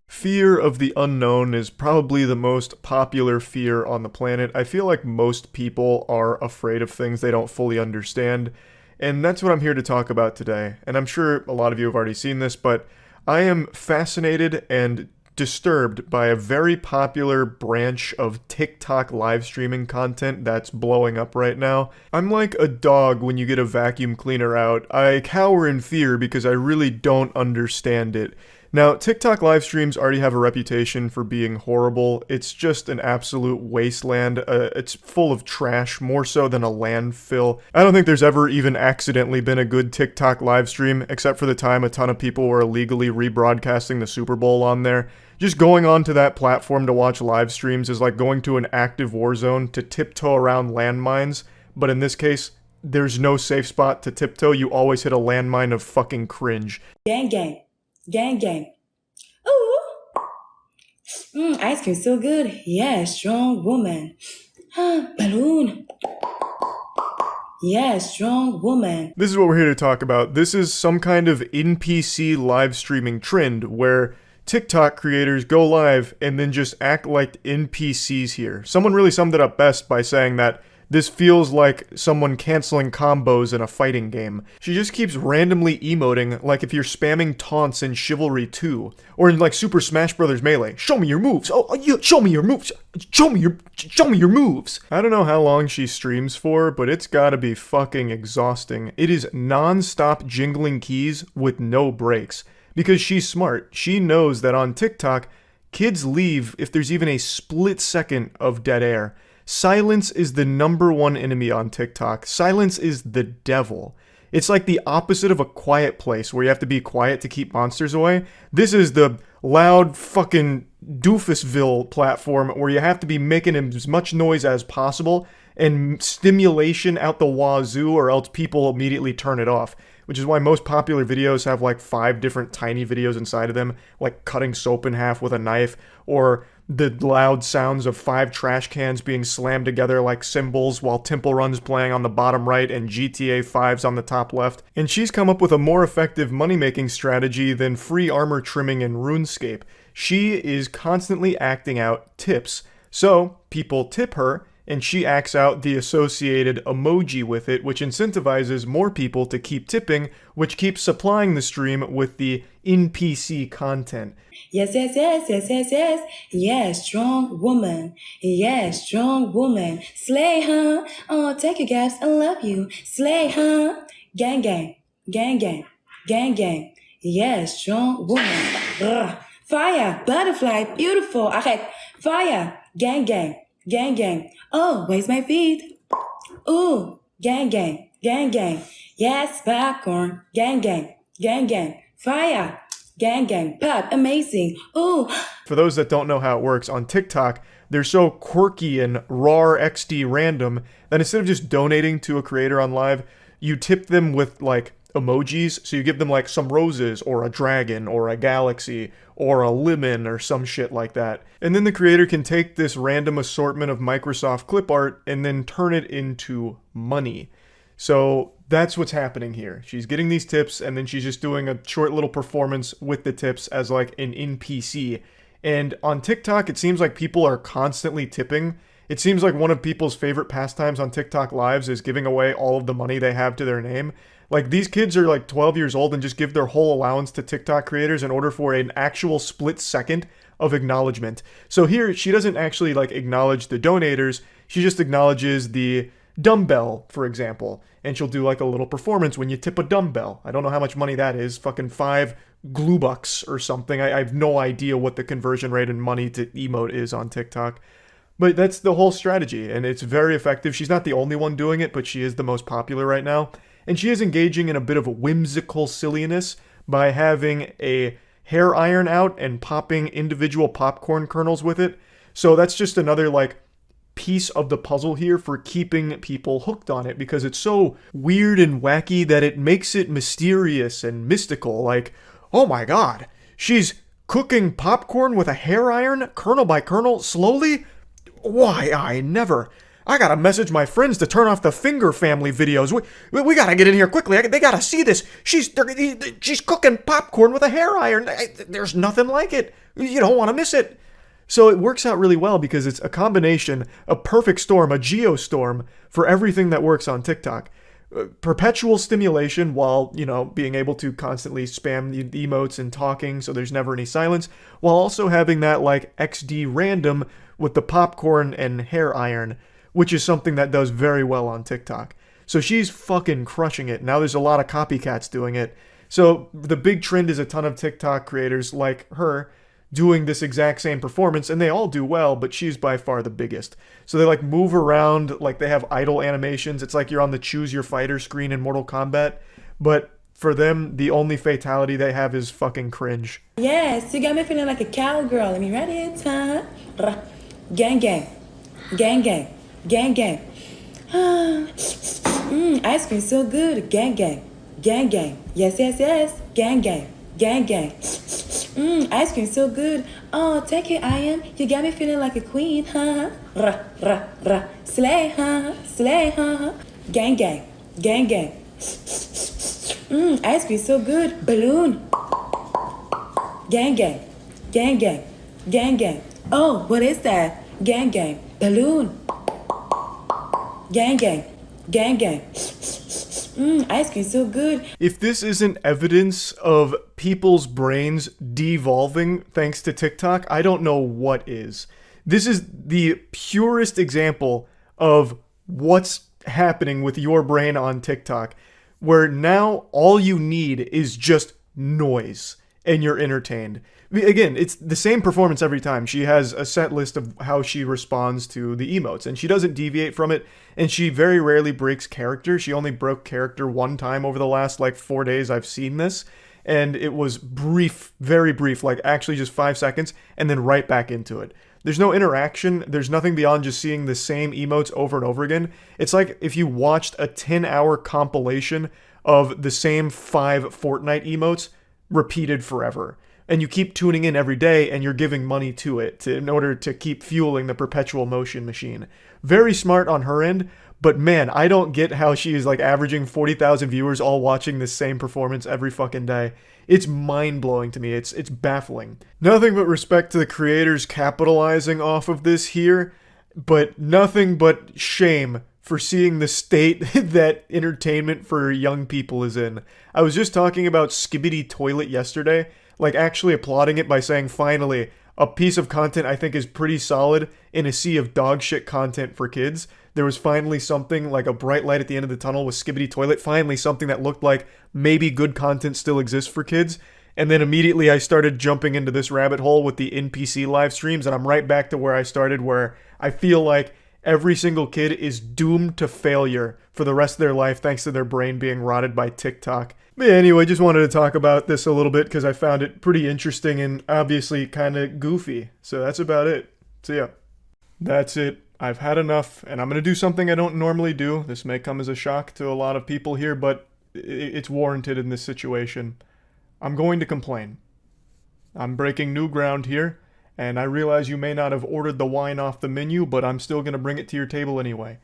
S1: Fear of the unknown is probably the most popular fear on the planet. I feel like most people are afraid of things they don't fully understand. And that's what I'm here to talk about today. And I'm sure a lot of you have already seen this, but I am fascinated and disturbed by a very popular branch of TikTok live streaming content that's blowing up right now. I'm like a dog when you get a vacuum cleaner out. I cower in fear because I really don't understand it. Now, TikTok live streams already have a reputation for being horrible. It's just an absolute wasteland. It's full of trash, more so than a landfill. I don't think there's ever even accidentally been a good TikTok live stream, except for the time a ton of people were illegally rebroadcasting the Super Bowl on there. Just going onto that platform to watch live streams is like going to an active war zone to tiptoe around landmines, but in this case, there's no safe spot to tiptoe. You always hit a landmine of fucking cringe.
S7: Gang, gang. Gang, gang. Ooh. Ice cream so good. Yeah, strong woman. Balloon. Yeah, strong woman.
S1: This is what we're here to talk about. This is some kind of NPC live streaming trend where TikTok creators go live and then just act like NPCs here. Someone really summed it up best by saying that this feels like someone canceling combos in a fighting game. She just keeps randomly emoting like if you're spamming taunts in Chivalry 2 or in like Super Smash Bros. Melee. Show me your moves. Show me your moves. Show me your moves. I don't know how long she streams for, but it's gotta be fucking exhausting. It is non-stop jingling keys with no breaks. Because she's smart. She knows that on TikTok, kids leave if there's even a split second of dead air. Silence is the #1 enemy on TikTok. Silence is the devil. It's like the opposite of a quiet place where you have to be quiet to keep monsters away. This is the loud fucking doofusville platform where you have to be making as much noise as possible and stimulation out the wazoo or else people immediately turn it off. Which is why most popular videos have like 5 different tiny videos inside of them, like cutting soap in half with a knife, or the loud sounds of 5 trash cans being slammed together like cymbals while Temple Run's playing on the bottom right and GTA 5's on the top left. And she's come up with a more effective money-making strategy than free armor trimming in RuneScape. She is constantly acting out tips. So, people tip her, and she acts out the associated emoji with it, which incentivizes more people to keep tipping, which keeps supplying the stream with the NPC content.
S7: Yes, yes, yes, yes, yes, yes. Yeah, strong woman. Yeah, strong woman. Slay, huh? Oh, take your gaps. I love you. Slay, huh? Gang, gang. Gang, gang. Gang, gang. Yeah, strong woman. Ugh. Fire. Butterfly. Beautiful. Okay. Fire. Gang, gang. Gang, gang. Oh, where's my feet? Ooh, gang, gang, gang, gang. Yes, popcorn. Gang, gang, gang, gang. Fire. Gang, gang. Pop. Amazing. Ooh.
S1: For those that don't know how it works, on TikTok, they're so quirky and raw XD random that instead of just donating to a creator on live, you tip them with like emojis. So you give them like some roses or a dragon or a galaxy or a lemon or some shit like that. And then the creator can take this random assortment of Microsoft clip art and then turn it into money. So that's what's happening here. She's getting these tips and then she's just doing a short little performance with the tips as like an NPC. And on TikTok, it seems like people are constantly tipping. It seems like one of people's favorite pastimes on TikTok lives is giving away all of the money they have to their name. Like, these kids are like 12 years old and just give their whole allowance to TikTok creators in order for an actual split second of acknowledgement. So here, she doesn't actually like acknowledge the donators. She just acknowledges the dumbbell, for example. And she'll do like a little performance when you tip a dumbbell. I don't know how much money that is. Fucking 5 glue bucks or something. I have no idea what the conversion rate in money to emote is on TikTok. But that's the whole strategy, and it's very effective. She's not the only one doing it, but she is the most popular right now. And she is engaging in a bit of whimsical silliness by having a hair iron out and popping individual popcorn kernels with it. So that's just another, like, piece of the puzzle here for keeping people hooked on it, because it's so weird and wacky that it makes it mysterious and mystical. Like, oh my god, she's cooking popcorn with a hair iron, kernel by kernel, slowly? Why, I gotta message my friends to turn off the Finger Family videos. We gotta get in here quickly. They gotta see this. She's cooking popcorn with a hair iron. There's nothing like it. You don't want to miss it. So it works out really well because it's a combination, a perfect storm, a geostorm for everything that works on TikTok. perpetual stimulation while, you know, being able to constantly spam the emotes and talking so there's never any silence, while also having that like XD random with the popcorn and hair iron, which is something that does very well on TikTok. So she's fucking crushing it. Now there's a lot of copycats doing it. So the big trend is a ton of TikTok creators like her doing this exact same performance, and they all do well, but she's by far the biggest. So they like move around, like they have idle animations. It's like you're on the choose your fighter screen in Mortal Kombat, but for them, the only fatality they have is fucking cringe.
S7: Yes, you got me feeling like a cowgirl. Let me read it, huh? Gang gang. Gang gang. Gang gang. Ice cream so good. Gang gang. Gang gang. Yes, yes, yes. Gang gang. Gang gang. Ice cream so good. Oh, take it, I am. You got me feeling like a queen, huh? Slay, huh? Slay, huh? Gang gang. Gang gang. Ice cream so good. Balloon. Gang gang. Gang gang. Gang gang. Oh, what is that? Gang gang. Balloon. Gang gang. Gang gang. Ice cream so good.
S1: If this isn't evidence of people's brains devolving thanks to TikTok, I don't know what is. This is the purest example of what's happening with your brain on TikTok, where now all you need is just noise and you're entertained. Again, it's the same performance every time. She has a set list of how she responds to the emotes, and she doesn't deviate from it, and she very rarely breaks character. She only broke character one time over the last, 4 days I've seen this, and it was brief, very brief, actually just 5 seconds, and then right back into it. There's no interaction. There's nothing beyond just seeing the same emotes over and over again. It's like if you watched a 10-hour compilation of the same 5 Fortnite emotes repeated forever. And you keep tuning in every day and you're giving money to it in order to keep fueling the perpetual motion machine. Very smart on her end, but man, I don't get how she is averaging 40,000 viewers all watching this same performance every fucking day. It's mind-blowing to me. It's baffling. Nothing but respect to the creators capitalizing off of this here, but nothing but shame for seeing the state that entertainment for young people is in. I was just talking about Skibbity Toilet yesterday, actually applauding it by saying, finally, a piece of content I think is pretty solid in a sea of dog shit content for kids. There was finally something like a bright light at the end of the tunnel with Skibbity Toilet, finally something that looked like maybe good content still exists for kids. And then immediately I started jumping into this rabbit hole with the NPC live streams, and I'm right back to where I started, where I feel like every single kid is doomed to failure for the rest of their life thanks to their brain being rotted by TikTok. But anyway, just wanted to talk about this a little bit because I found it pretty interesting and obviously kind of goofy. So that's about it. So yeah, that's it. I've had enough, and I'm going to do something I don't normally do. This may come as a shock to a lot of people here, but it's warranted in this situation. I'm going to complain. I'm breaking new ground here, and I realize you may not have ordered the wine off the menu, but I'm still going to bring it to your table anyway.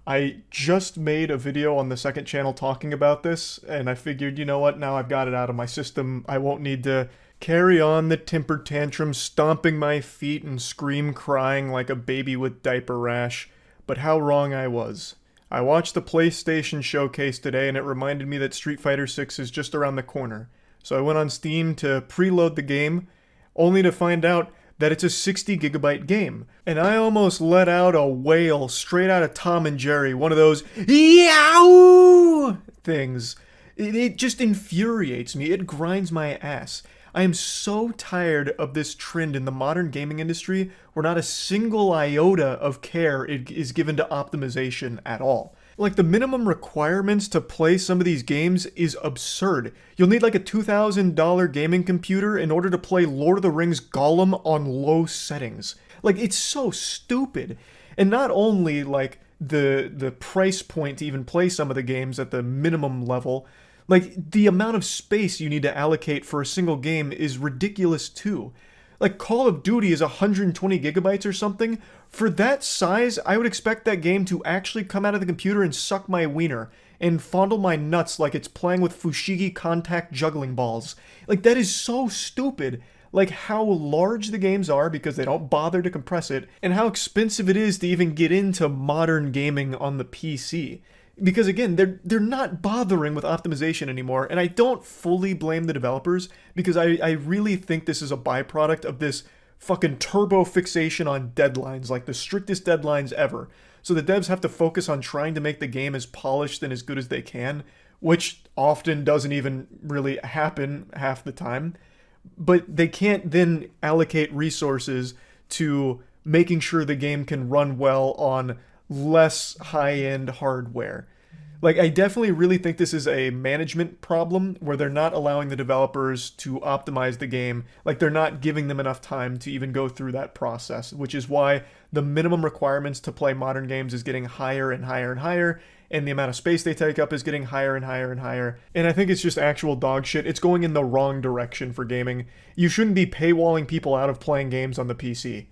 S1: I just made a video on the second channel talking about this, and I figured, you know what, now I've got it out of my system. I won't need to carry on the temper tantrum, stomping my feet and scream crying like a baby with diaper rash. But how wrong I was. I watched the PlayStation showcase today, and it reminded me that Street Fighter 6 is just around the corner. So I went on Steam to preload the game, only to find out that it's a 60 gigabyte game. And I almost let out a wail straight out of Tom and Jerry, one of those yow things. It just infuriates me. It grinds my ass. I am so tired of this trend in the modern gaming industry where not a single iota of care is given to optimization at all. The minimum requirements to play some of these games is absurd. You'll need a $2,000 gaming computer in order to play Lord of the Rings Gollum on low settings. It's so stupid. And not only the price point to even play some of the games at the minimum level, the amount of space you need to allocate for a single game is ridiculous too. Call of Duty is 120 gigabytes or something. For that size, I would expect that game to actually come out of the computer and suck my wiener and fondle my nuts like it's playing with Fushigi contact juggling balls. That is so stupid. How large the games are because they don't bother to compress it, and how expensive it is to even get into modern gaming on the PC. Because again, they're not bothering with optimization anymore, and I don't fully blame the developers, because I really think this is a byproduct of this fucking turbo fixation on deadlines, like the strictest deadlines ever. So the devs have to focus on trying to make the game as polished and as good as they can, which often doesn't even really happen half the time. But they can't then allocate resources to making sure the game can run well on less high-end hardware. Like, I definitely really think this is a management problem where they're not allowing the developers to optimize the game. Like, they're not giving them enough time to even go through that process, which is why the minimum requirements to play modern games is getting higher and higher and higher, and the amount of space they take up is getting higher and higher and higher. And I think it's just actual dog shit. It's going in the wrong direction for gaming. You shouldn't be paywalling people out of playing games on the PC.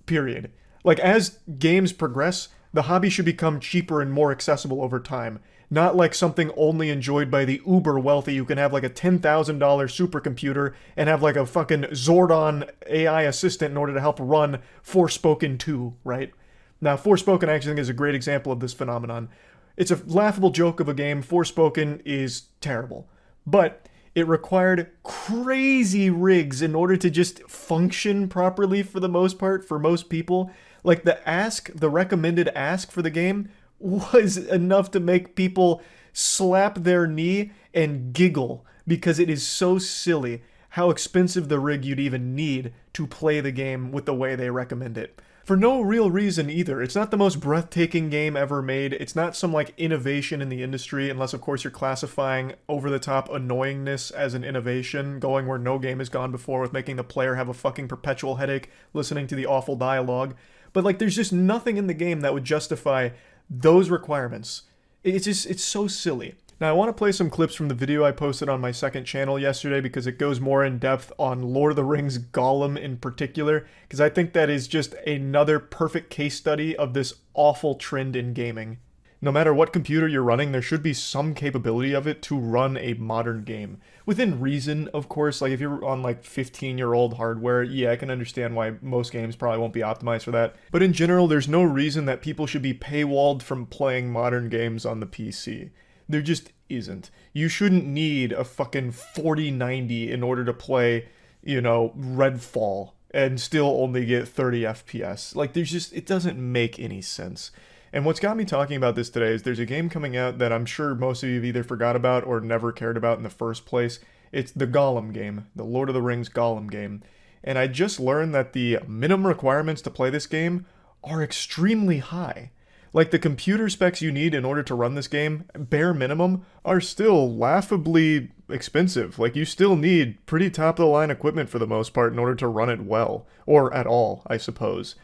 S1: Period. Like, as games progress, the hobby should become cheaper and more accessible over time. Not like something only enjoyed by the uber wealthy who can have like a $10,000 supercomputer and have like a fucking Zordon AI assistant in order to help run Forspoken 2, right? Now, Forspoken I actually think is a great example of this phenomenon. It's a laughable joke of a game. Forspoken is terrible. But it required crazy rigs in order to just function properly for the most part, for most people. Like the recommended ask for the game was enough to make people slap their knee and giggle because it is so silly how expensive the rig you'd even need to play the game with the way they recommend it. For no real reason either. It's not the most breathtaking game ever made. It's not some like innovation in the industry, unless of course you're classifying over-the-top annoyingness as an innovation, going where no game has gone before with making the player have a fucking perpetual headache listening to the awful dialogue. But like there's just nothing in the game that would justify those requirements. It's so silly. Now I want to play some clips from the video I posted on my second channel yesterday because it goes more in depth on Lord of the Rings Gollum in particular, because I think that is just another perfect case study of this awful trend in gaming. No matter what computer you're running, there should be some capability of it to run a modern game. Within reason, of course. Like if you're on like 15-year-old hardware, yeah, I can understand why most games probably won't be optimized for that. But in general, there's no reason that people should be paywalled from playing modern games on the PC. There just isn't. You shouldn't need a fucking 4090 in order to play, you know, Redfall and still only get 30 FPS. Like there's just, it doesn't make any sense. And what's got me talking about this today is there's a game coming out that I'm sure most of you have either forgot about or never cared about in the first place. It's the Gollum game, the Lord of the Rings Gollum game. And I just learned that the minimum requirements to play this game are extremely high. Like the computer specs you need in order to run this game, bare minimum, are still laughably expensive. Like you still need pretty top-of-the-line equipment for the most part in order to run it well. Or at all, I suppose.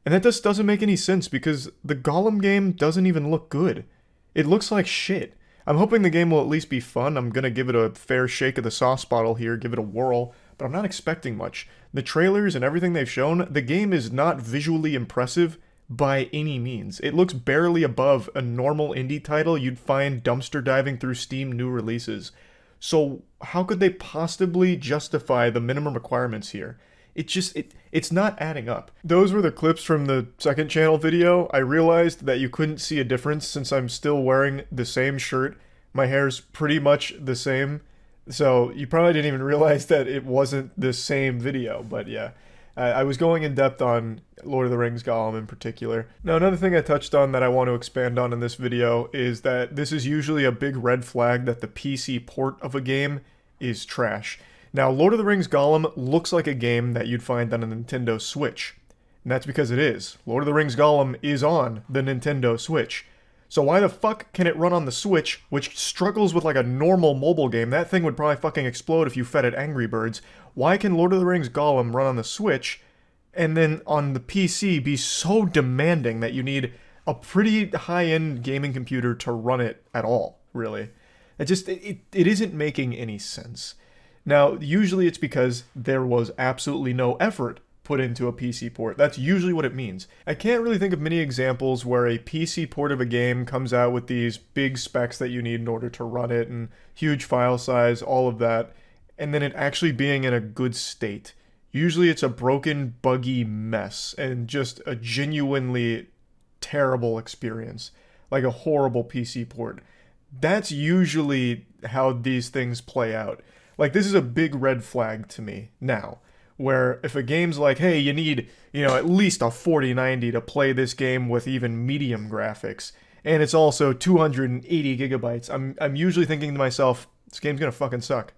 S1: And that just doesn't make any sense because the Gollum game doesn't even look good. It looks like shit. I'm hoping the game will at least be fun. I'm gonna give it a fair shake of the sauce bottle here, give it a whirl, but I'm not expecting much. The trailers and everything they've shown, the game is not visually impressive by any means. It looks barely above a normal indie title you'd find dumpster diving through Steam new releases. So how could they possibly justify the minimum requirements here? It's not adding up. Those were the clips from the second channel video. I realized that you couldn't see a difference since I'm still wearing the same shirt. My hair's pretty much the same. So you probably didn't even realize that it wasn't the same video, but yeah. I was going in depth on Lord of the Rings Gollum in particular. Now another thing I touched on that I want to expand on in this video is that this is usually a big red flag that the PC port of a game is trash. Now, Lord of the Rings Gollum looks like a game that you'd find on a Nintendo Switch. And that's because it is. Lord of the Rings Gollum is on the Nintendo Switch. So why the fuck can it run on the Switch, which struggles with like a normal mobile game? That thing would probably fucking explode if you fed it Angry Birds. Why can Lord of the Rings Gollum run on the Switch, and then on the PC be so demanding that you need a pretty high-end gaming computer to run it at all, really? It isn't making any sense. Now, usually it's because there was absolutely no effort put into a PC port. That's usually what it means. I can't really think of many examples where a PC port of a game comes out with these big specs that you need in order to run it, and huge file size, all of that, and then it actually being in a good state. Usually it's a broken, buggy mess, and just a genuinely terrible experience. like a horrible PC port. That's usually how these things play out. Like, this is a big red flag to me now, where if a game's like, hey, you need, at least a 4090 to play this game with even medium graphics, and it's also 280 gigabytes, I'm usually thinking to myself, this game's gonna fucking suck,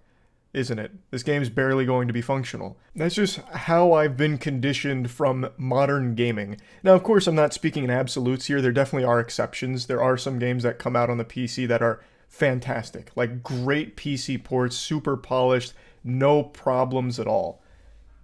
S1: isn't it? This game's barely going to be functional. That's just how I've been conditioned from modern gaming. Now, of course, I'm not speaking in absolutes here. There definitely are exceptions. There are some games that come out on the PC that are fantastic, like great PC ports, super polished, no problems at all.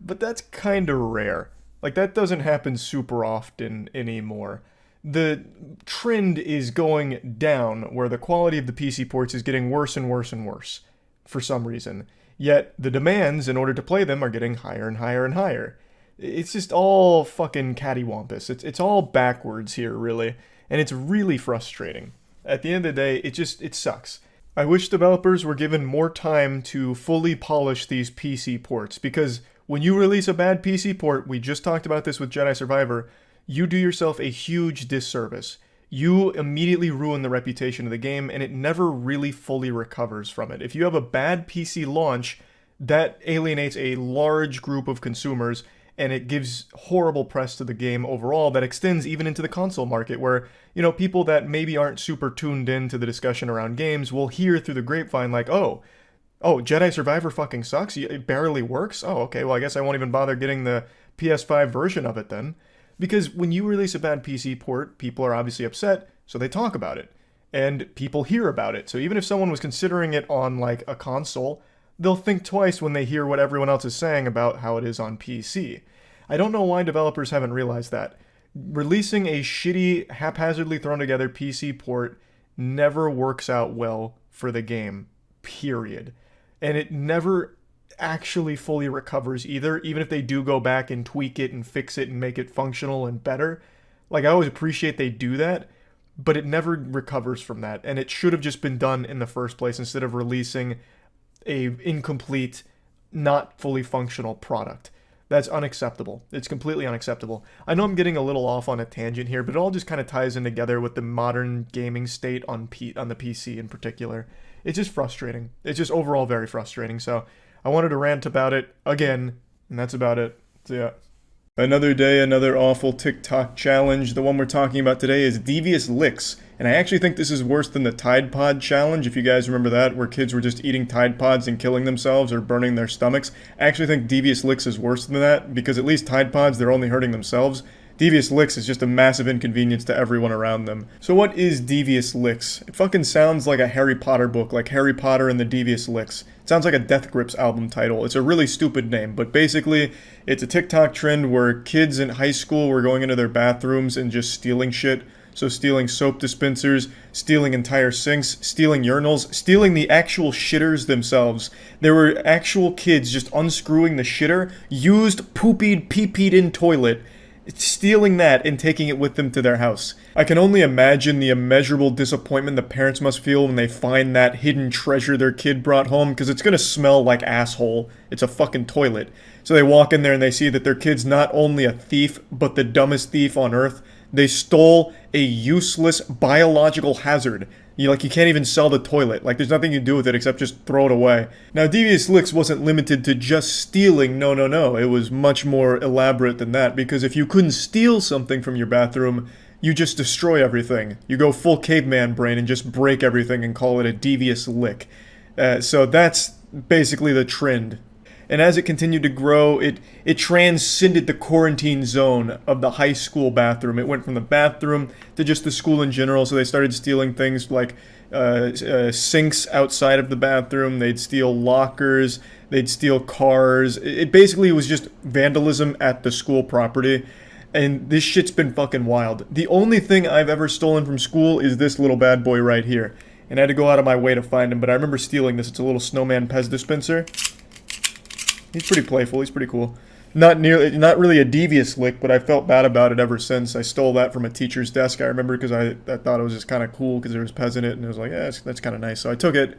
S1: But that's kind of rare. Like, that doesn't happen super often anymore. The trend is going down, where the quality of the PC ports is getting worse and worse and worse, for some reason. Yet, the demands in order to play them are getting higher and higher and higher. It's just all fucking cattywampus. It's all backwards here, really. And it's really frustrating. At the end of the day, it sucks. I wish developers were given more time to fully polish these PC ports, because when you release a bad PC port, we just talked about this with Jedi Survivor, you do yourself a huge disservice. You immediately ruin the reputation of the game, and it never really fully recovers from it. If you have a bad PC launch, that alienates a large group of consumers, and it gives horrible press to the game overall that extends even into the console market, where, people that maybe aren't super tuned in to the discussion around games will hear through the grapevine like, oh, Jedi Survivor fucking sucks? It barely works? Oh, okay, well, I guess I won't even bother getting the PS5 version of it then. Because when you release a bad PC port, people are obviously upset, so they talk about it. And people hear about it. So even if someone was considering it on, like, a console, they'll think twice when they hear what everyone else is saying about how it is on PC. I don't know why developers haven't realized that. Releasing a shitty, haphazardly thrown together PC port never works out well for the game, period. And it never actually fully recovers either, even if they do go back and tweak it and fix it and make it functional and better. Like, I always appreciate they do that, but it never recovers from that, and it should have just been done in the first place instead of releasing a incomplete, not fully functional product. That's unacceptable. It's completely unacceptable. I know I'm getting a little off on a tangent here, but it all just kind of ties in together with the modern gaming state on the PC in particular. It's just frustrating. It's just overall very frustrating, so I wanted to rant about it again, and that's about it. So yeah. Another day, another awful TikTok challenge. The one we're talking about today is Devious Licks. And I actually think this is worse than the Tide Pod challenge, if you guys remember that, where kids were just eating Tide Pods and killing themselves or burning their stomachs. I actually think Devious Licks is worse than that, because at least Tide Pods, they're only hurting themselves. Devious Licks is just a massive inconvenience to everyone around them. So what is Devious Licks? It fucking sounds like a Harry Potter book, like Harry Potter and the Devious Licks. It sounds like a Death Grips album title. It's a really stupid name, but basically, it's a TikTok trend where kids in high school were going into their bathrooms and just stealing shit. So stealing soap dispensers, stealing entire sinks, stealing urinals, stealing the actual shitters themselves. There were actual kids just unscrewing the shitter, used pee-peed in toilet, stealing that and taking it with them to their house. I can only imagine the immeasurable disappointment the parents must feel when they find that hidden treasure their kid brought home, because it's gonna smell like asshole. It's a fucking toilet. So they walk in there and they see that their kid's not only a thief, but the dumbest thief on earth. They stole a useless biological hazard. You can't even sell the toilet. Like, there's nothing you can do with it except just throw it away. Now, Devious Licks wasn't limited to just stealing. No. It was much more elaborate than that, because if you couldn't steal something from your bathroom, you just destroy everything. You go full caveman brain and just break everything and call it a Devious Lick. So that's basically the trend. And as it continued to grow, it transcended the quarantine zone of the high school bathroom. It went from the bathroom to just the school in general, so they started stealing things like sinks outside of the bathroom, they'd steal lockers, they'd steal cars. It basically was just vandalism at the school property, and this shit's been fucking wild. The only thing I've ever stolen from school is this little bad boy right here, and I had to go out of my way to find him, but I remember stealing this. It's a little snowman Pez dispenser. He's pretty playful, he's pretty cool. Not really a devious lick, but I felt bad about it ever since. I stole that from a teacher's desk, I remember, because I thought it was just kind of cool because there was Pez in it, and I was like, yeah, that's kind of nice. So I took it,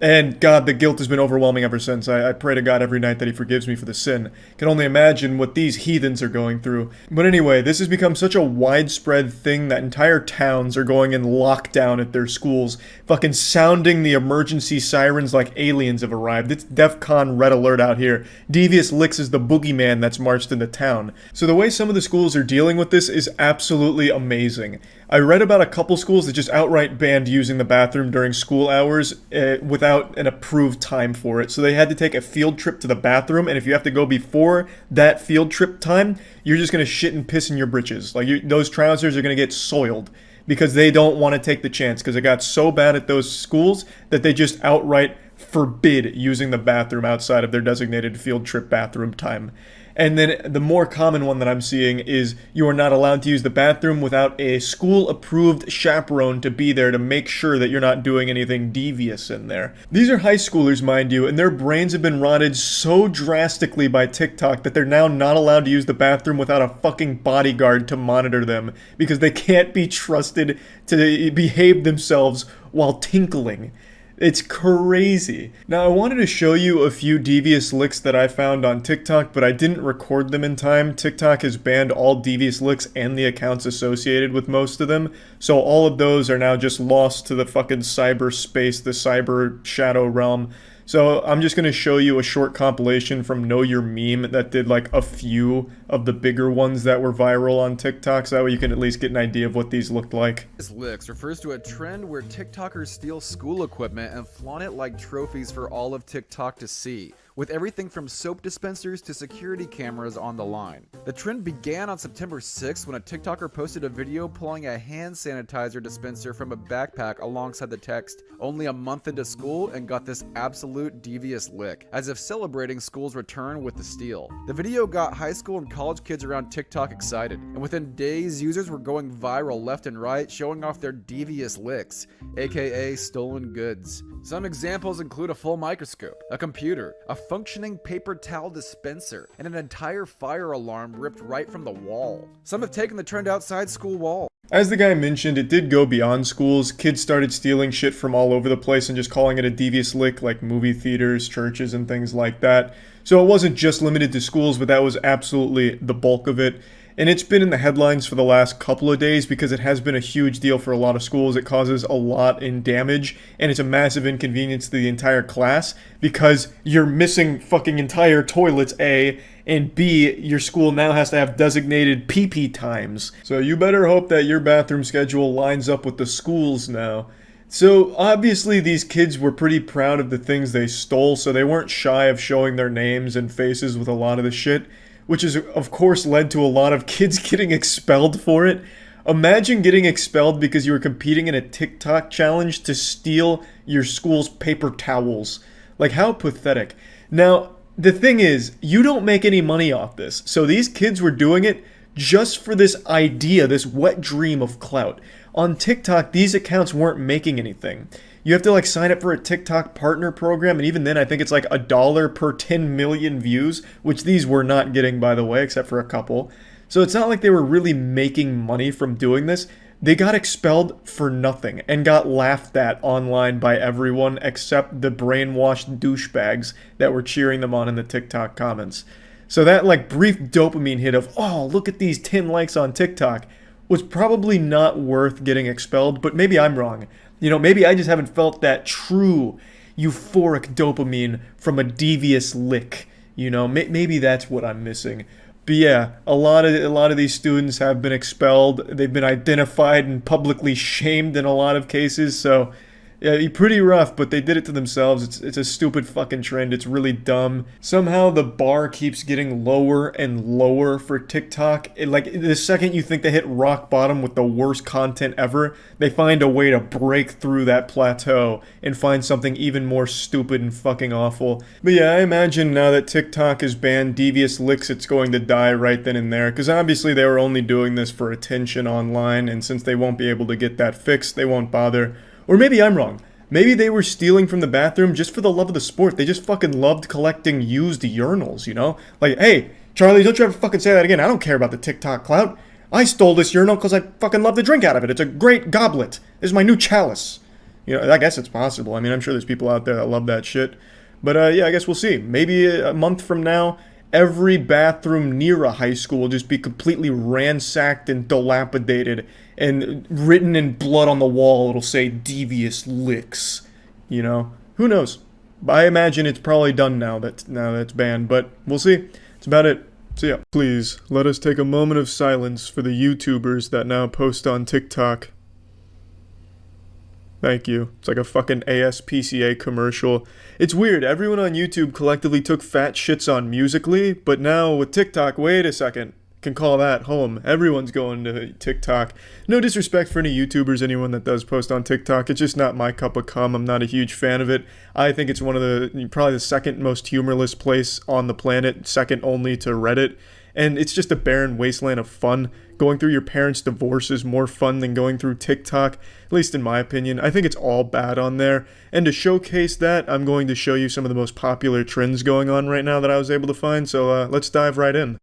S1: And God, the guilt has been overwhelming ever since. I pray to God every night that he forgives me for the sin. Can only imagine what these heathens are going through. But anyway, this has become such a widespread thing that entire towns are going in lockdown at their schools, fucking sounding the emergency sirens like aliens have arrived. It's DEFCON red alert out here. Devious Licks is the boogeyman that's marched into town. So the way some of the schools are dealing with this is absolutely amazing. I read about a couple schools that just outright banned using the bathroom during school hours without an approved time for it. So they had to take a field trip to the bathroom, and if you have to go before that field trip time, you're just going to shit and piss in your britches. Like, those trousers are going to get soiled because they don't want to take the chance, because it got so bad at those schools that they just outright forbid using the bathroom outside of their designated field trip bathroom time. And then the more common one that I'm seeing is you are not allowed to use the bathroom without a school-approved chaperone to be there to make sure that you're not doing anything devious in there. These are high schoolers, mind you, and their brains have been rotted so drastically by TikTok that they're now not allowed to use the bathroom without a fucking bodyguard to monitor them because they can't be trusted to behave themselves while tinkling. It's crazy. Now, I wanted to show you a few devious licks that I found on TikTok, but I didn't record them in time. TikTok has banned all devious licks and the accounts associated with most of them, so all of those are now just lost to the fucking cyberspace, the cyber shadow realm. So I'm just going to show you a short compilation from Know Your Meme that did like a few of the bigger ones that were viral on TikTok, so that way you can at least get an idea of what these looked like.
S9: This licks refers to a trend where TikTokers steal school equipment and flaunt it like trophies for all of TikTok to see, with everything from soap dispensers to security cameras on the line. The trend began on September 6th when a TikToker posted a video pulling a hand sanitizer dispenser from a backpack alongside the text, "Only a month into school," and got this absolute devious lick, as if celebrating school's return with the steal. The video got high school and college kids around TikTok excited, and within days, users were going viral left and right, showing off their devious licks, aka stolen goods. Some examples include a full microscope, a computer, a functioning paper towel dispenser, and an entire fire alarm ripped right from the wall. Some have taken the trend outside school walls.
S1: As the guy mentioned, it did go beyond schools. Kids started stealing shit from all over the place and just calling it a devious lick, like movie theaters, churches, and things like that. So it wasn't just limited to schools, but that was absolutely the bulk of it. And it's been in the headlines for the last couple of days because it has been a huge deal for a lot of schools. It causes a lot in damage, and it's a massive inconvenience to the entire class because you're missing fucking entire toilets, A, and B, your school now has to have designated pee-pee times. So you better hope that your bathroom schedule lines up with the school's now. So obviously these kids were pretty proud of the things they stole, so they weren't shy of showing their names and faces with a lot of the shit, which has of course led to a lot of kids getting expelled for it. Imagine getting expelled because you were competing in a TikTok challenge to steal your school's paper towels. Like, how pathetic. Now, the thing is, you don't make any money off this, so these kids were doing it just for this idea, this wet dream of clout. On TikTok, these accounts weren't making anything. You have to like sign up for a TikTok partner program, and even then I think it's like $1 per 10 million views, which these were not getting, by the way, except for a couple. So it's not like they were really making money from doing this. They got expelled for nothing and got laughed at online by everyone except the brainwashed douchebags that were cheering them on in the TikTok comments. So that like brief dopamine hit of, oh, look at these 10 likes on TikTok, was probably not worth getting expelled, but maybe I'm wrong. You know, maybe I just haven't felt that true euphoric dopamine from a devious lick. You know, maybe that's what I'm missing. But yeah, a lot of these students have been expelled. They've been identified and publicly shamed in a lot of cases. So yeah, pretty rough, but they did it to themselves. It's a stupid fucking trend. It's really dumb. Somehow the bar keeps getting lower and lower for TikTok. Like, the second you think they hit rock bottom with the worst content ever, they find a way to break through that plateau and find something even more stupid and fucking awful. But yeah, I imagine now that TikTok has banned devious licks, it's going to die right then and there, because obviously they were only doing this for attention online, and since they won't be able to get that fixed, they won't bother. Or maybe I'm wrong. Maybe they were stealing from the bathroom just for the love of the sport. They just fucking loved collecting used urinals, you know? Like, hey, Charlie, don't you ever fucking say that again. I don't care about the TikTok clout. I stole this urinal because I fucking love to drink out of it. It's a great goblet. This is my new chalice. You know, I guess it's possible. I mean, I'm sure there's people out there that love that shit. But yeah, I guess we'll see. Maybe a month from now, every bathroom near a high school will just be completely ransacked and dilapidated, and written in blood on the wall, it'll say "devious licks." You know, who knows? I imagine it's probably done now that it's banned, but we'll see. That's about it. See ya. Please, let us take a moment of silence for the YouTubers that now post on TikTok. Thank you. It's like a fucking ASPCA commercial. It's weird, everyone on YouTube collectively took fat shits on Musical.ly, but now with TikTok, wait a second, can call that home. Everyone's going to TikTok. No disrespect for any YouTubers, anyone that does post on TikTok. It's just not my cup of cum. I'm not a huge fan of it. I think it's one of the, probably the second most humorless place on the planet, second only to Reddit. And it's just a barren wasteland of fun. Going through your parents' divorce is more fun than going through TikTok, at least in my opinion. I think it's all bad on there. And to showcase that, I'm going to show you some of the most popular trends going on right now that I was able to find. So let's dive right in.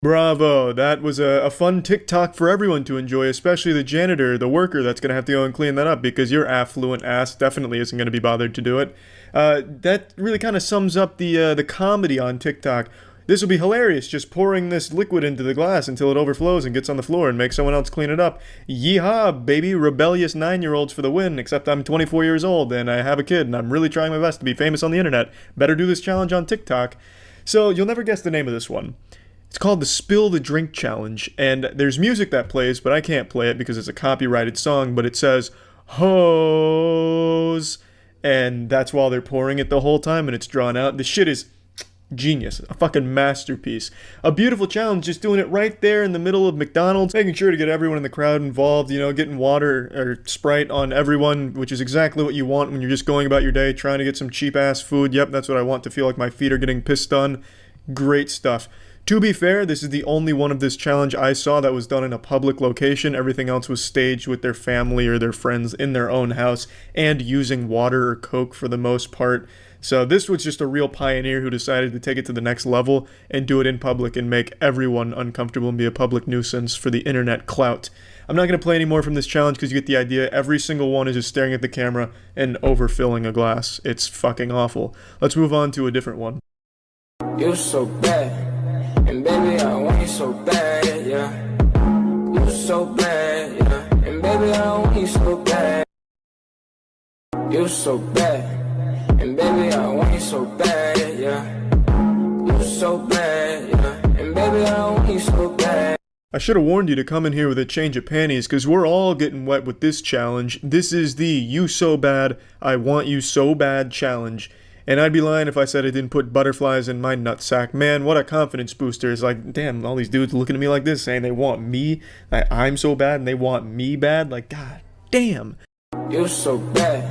S1: Bravo, that was a fun TikTok for everyone to enjoy, especially the janitor, the worker that's going to have to go and clean that up because your affluent ass definitely isn't going to be bothered to do it. That really kind of sums up the comedy on TikTok. This will be hilarious, just pouring this liquid into the glass until it overflows and gets on the floor and makes someone else clean it up. Yeehaw, baby, rebellious 9-year-olds for the win, except I'm 24 years old and I have a kid and I'm really trying my best to be famous on the internet. Better do this challenge on TikTok. So you'll never guess the name of this one. It's called the Spill the Drink Challenge, and there's music that plays, but I can't play it because it's a copyrighted song, but it says, hose, and that's while they're pouring it the whole time, and it's drawn out. The shit is genius. A fucking masterpiece. A beautiful challenge, just doing it right there in the middle of McDonald's, making sure to get everyone in the crowd involved, you know, getting water or Sprite on everyone, which is exactly what you want when you're just going about your day, trying to get some cheap-ass food. Yep, that's what I want, to feel like my feet are getting pissed on. Great stuff. To be fair, this is the only one of this challenge I saw that was done in a public location. Everything else was staged with their family or their friends in their own house and using water or Coke for the most part. So this was just a real pioneer who decided to take it to the next level and do it in public and make everyone uncomfortable and be a public nuisance for the internet clout. I'm not going to play any more from this challenge because you get the idea. Every single one is just staring at the camera and overfilling a glass. It's fucking awful. Let's move on to a different one.
S10: You're so bad. And baby, I want you so bad, yeah. You're so bad, yeah. And baby, I want you so bad. You're so bad. And baby, I want you so bad, yeah. You're so bad, yeah. And baby, I want you so bad.
S1: I should have warned you to come in here with a change of panties, because we're all getting wet with this challenge. This is the You So Bad, I Want You So Bad challenge. And I'd be lying if I said I didn't put butterflies in my nutsack. Man, what a confidence booster. It's like, damn, all these dudes looking at me like this, saying they want me, that I'm so bad, and they want me bad. Like, god damn.
S10: You're so bad.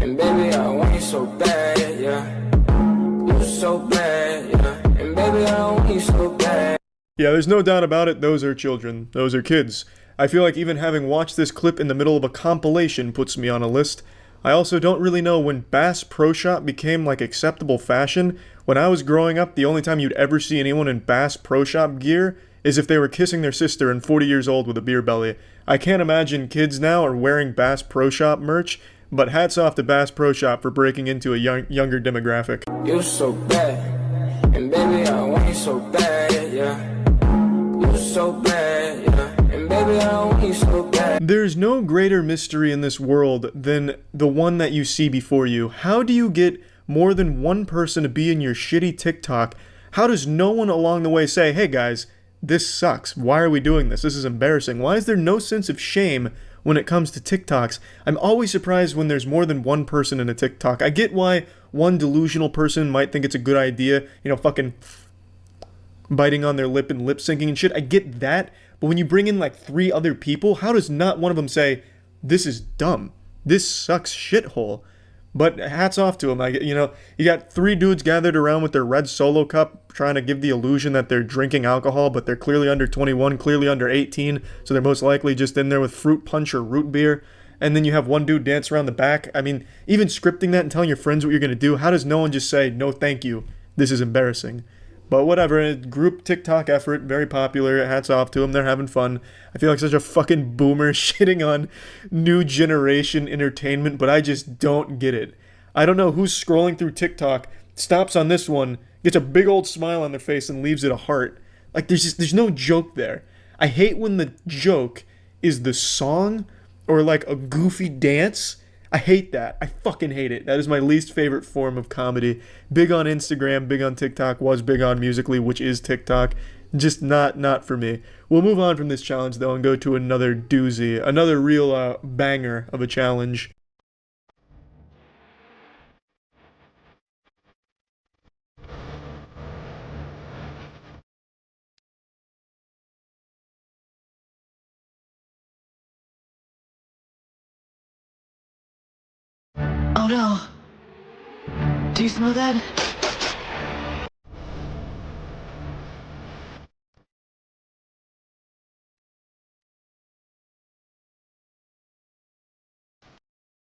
S10: And baby, I want you so bad, yeah. You're so bad, yeah. And baby, I want you so bad.
S1: Yeah, there's no doubt about it. Those are children. Those are kids. I feel like even having watched this clip in the middle of a compilation puts me on a list. I also don't really know when Bass Pro Shop became like acceptable fashion. When I was growing up, the only time you'd ever see anyone in Bass Pro Shop gear is if they were kissing their sister and 40 years old with a beer belly. I can't imagine kids now are wearing Bass Pro Shop merch, but hats off to Bass Pro Shop for breaking into a younger demographic.
S10: You're so bad. And baby, I want you so bad, yeah. You're so bad, yeah. And baby, I want you so bad.
S1: There's no greater mystery in this world than the one that you see before you. How do you get more than one person to be in your shitty TikTok? How does no one along the way say, hey guys, this sucks. Why are we doing this? This is embarrassing. Why is there no sense of shame when it comes to TikToks? I'm always surprised when there's more than one person in a TikTok. I get why one delusional person might think it's a good idea, you know, fucking biting on their lip and lip syncing and shit. I get that. But when you bring in like 3 other people, how does not one of them say, this is dumb, this sucks shithole? But hats off to them. You know, you got 3 dudes gathered around with their red Solo cup trying to give the illusion that they're drinking alcohol, but they're clearly under 21, clearly under 18, so they're most likely just in there with fruit punch or root beer. and then you have one dude dance around the back. I mean, even scripting that and telling your friends what you're gonna do, how does no one just say, no thank you, this is embarrassing? But whatever, group TikTok effort, very popular, hats off to them, they're having fun. I feel like such a fucking boomer shitting on new generation entertainment, but I just don't get it. I don't know who's scrolling through TikTok, stops on this one, gets a big old smile on their face and leaves it a heart. Like, there's no joke there. I hate when the joke is the song or like a goofy dance. I hate that. I fucking hate it. That is my least favorite form of comedy. Big on Instagram, big on TikTok, was big on Musical.ly, which is TikTok. Just not for me. We'll move on from this challenge though and go to another doozy, another real banger of a challenge.
S11: Oh no. Do you smell that?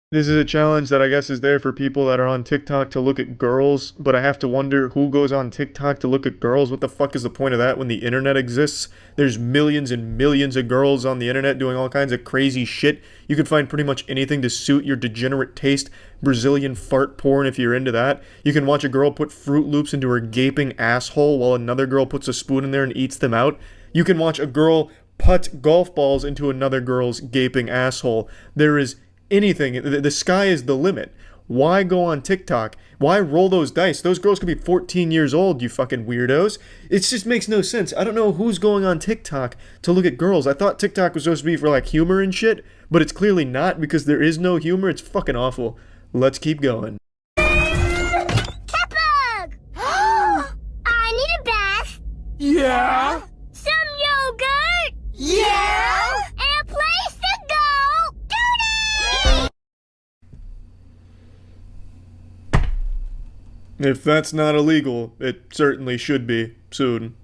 S1: This is a challenge that I guess is there for people that are on TikTok to look at girls, but I have to wonder who goes on TikTok to look at girls. What the fuck is the point of that when the internet exists? There's millions and millions of girls on the internet doing all kinds of crazy shit. You can find pretty much anything to suit your degenerate taste. Brazilian fart porn if you're into that. You can watch a girl put Fruit Loops into her gaping asshole while another girl puts a spoon in there and eats them out. You can watch a girl put golf balls into another girl's gaping asshole. There is anything. The sky is the limit. Why go on TikTok? Why roll those dice? Those girls could be 14 years old, you fucking weirdos. It just makes no sense. I don't know who's going on TikTok to look at girls. I thought TikTok was supposed to be for like humor and shit, but it's clearly not because there is no humor. It's fucking awful. Let's keep going.
S12: Catbug! I need a bath.
S4: Yeah?
S12: Some yogurt.
S4: Yeah?
S12: And a place to go. Duty!
S1: If that's not illegal, it certainly should be soon.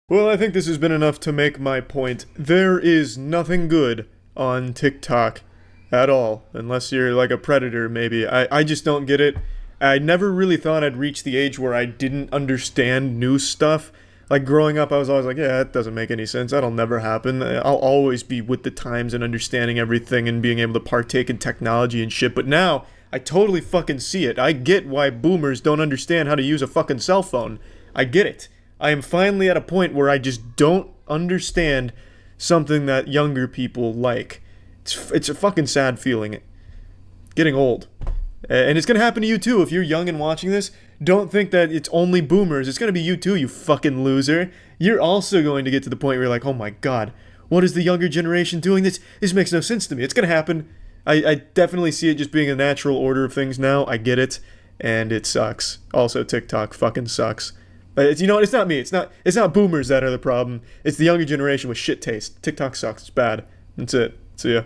S1: Well, I think this has been enough to make my point. There is nothing good on TikTok at all, unless you're like a predator, maybe. I just don't get it. I never really thought I'd reach the age where I didn't understand new stuff. Like, growing up, I was always like, yeah, that doesn't make any sense. That'll never happen. I'll always be with the times and understanding everything and being able to partake in technology and shit. But now, I totally fucking see it. I get why boomers don't understand how to use a fucking cell phone. I get it. I am finally at a point where I just don't understand something that younger people like. It's a fucking sad feeling. Getting old. And it's gonna happen to you too if you're young and watching this. Don't think that it's only boomers. It's gonna be you too, you fucking loser. You're also going to get to the point where you're like, oh my god, what is the younger generation doing? This makes no sense to me. It's gonna happen. I definitely see it just being a natural order of things now. I get it. And it sucks. Also, TikTok fucking sucks. You know what? It's not me. It's not boomers that are the problem. It's the younger generation with shit taste. TikTok sucks. It's bad. That's it. See ya.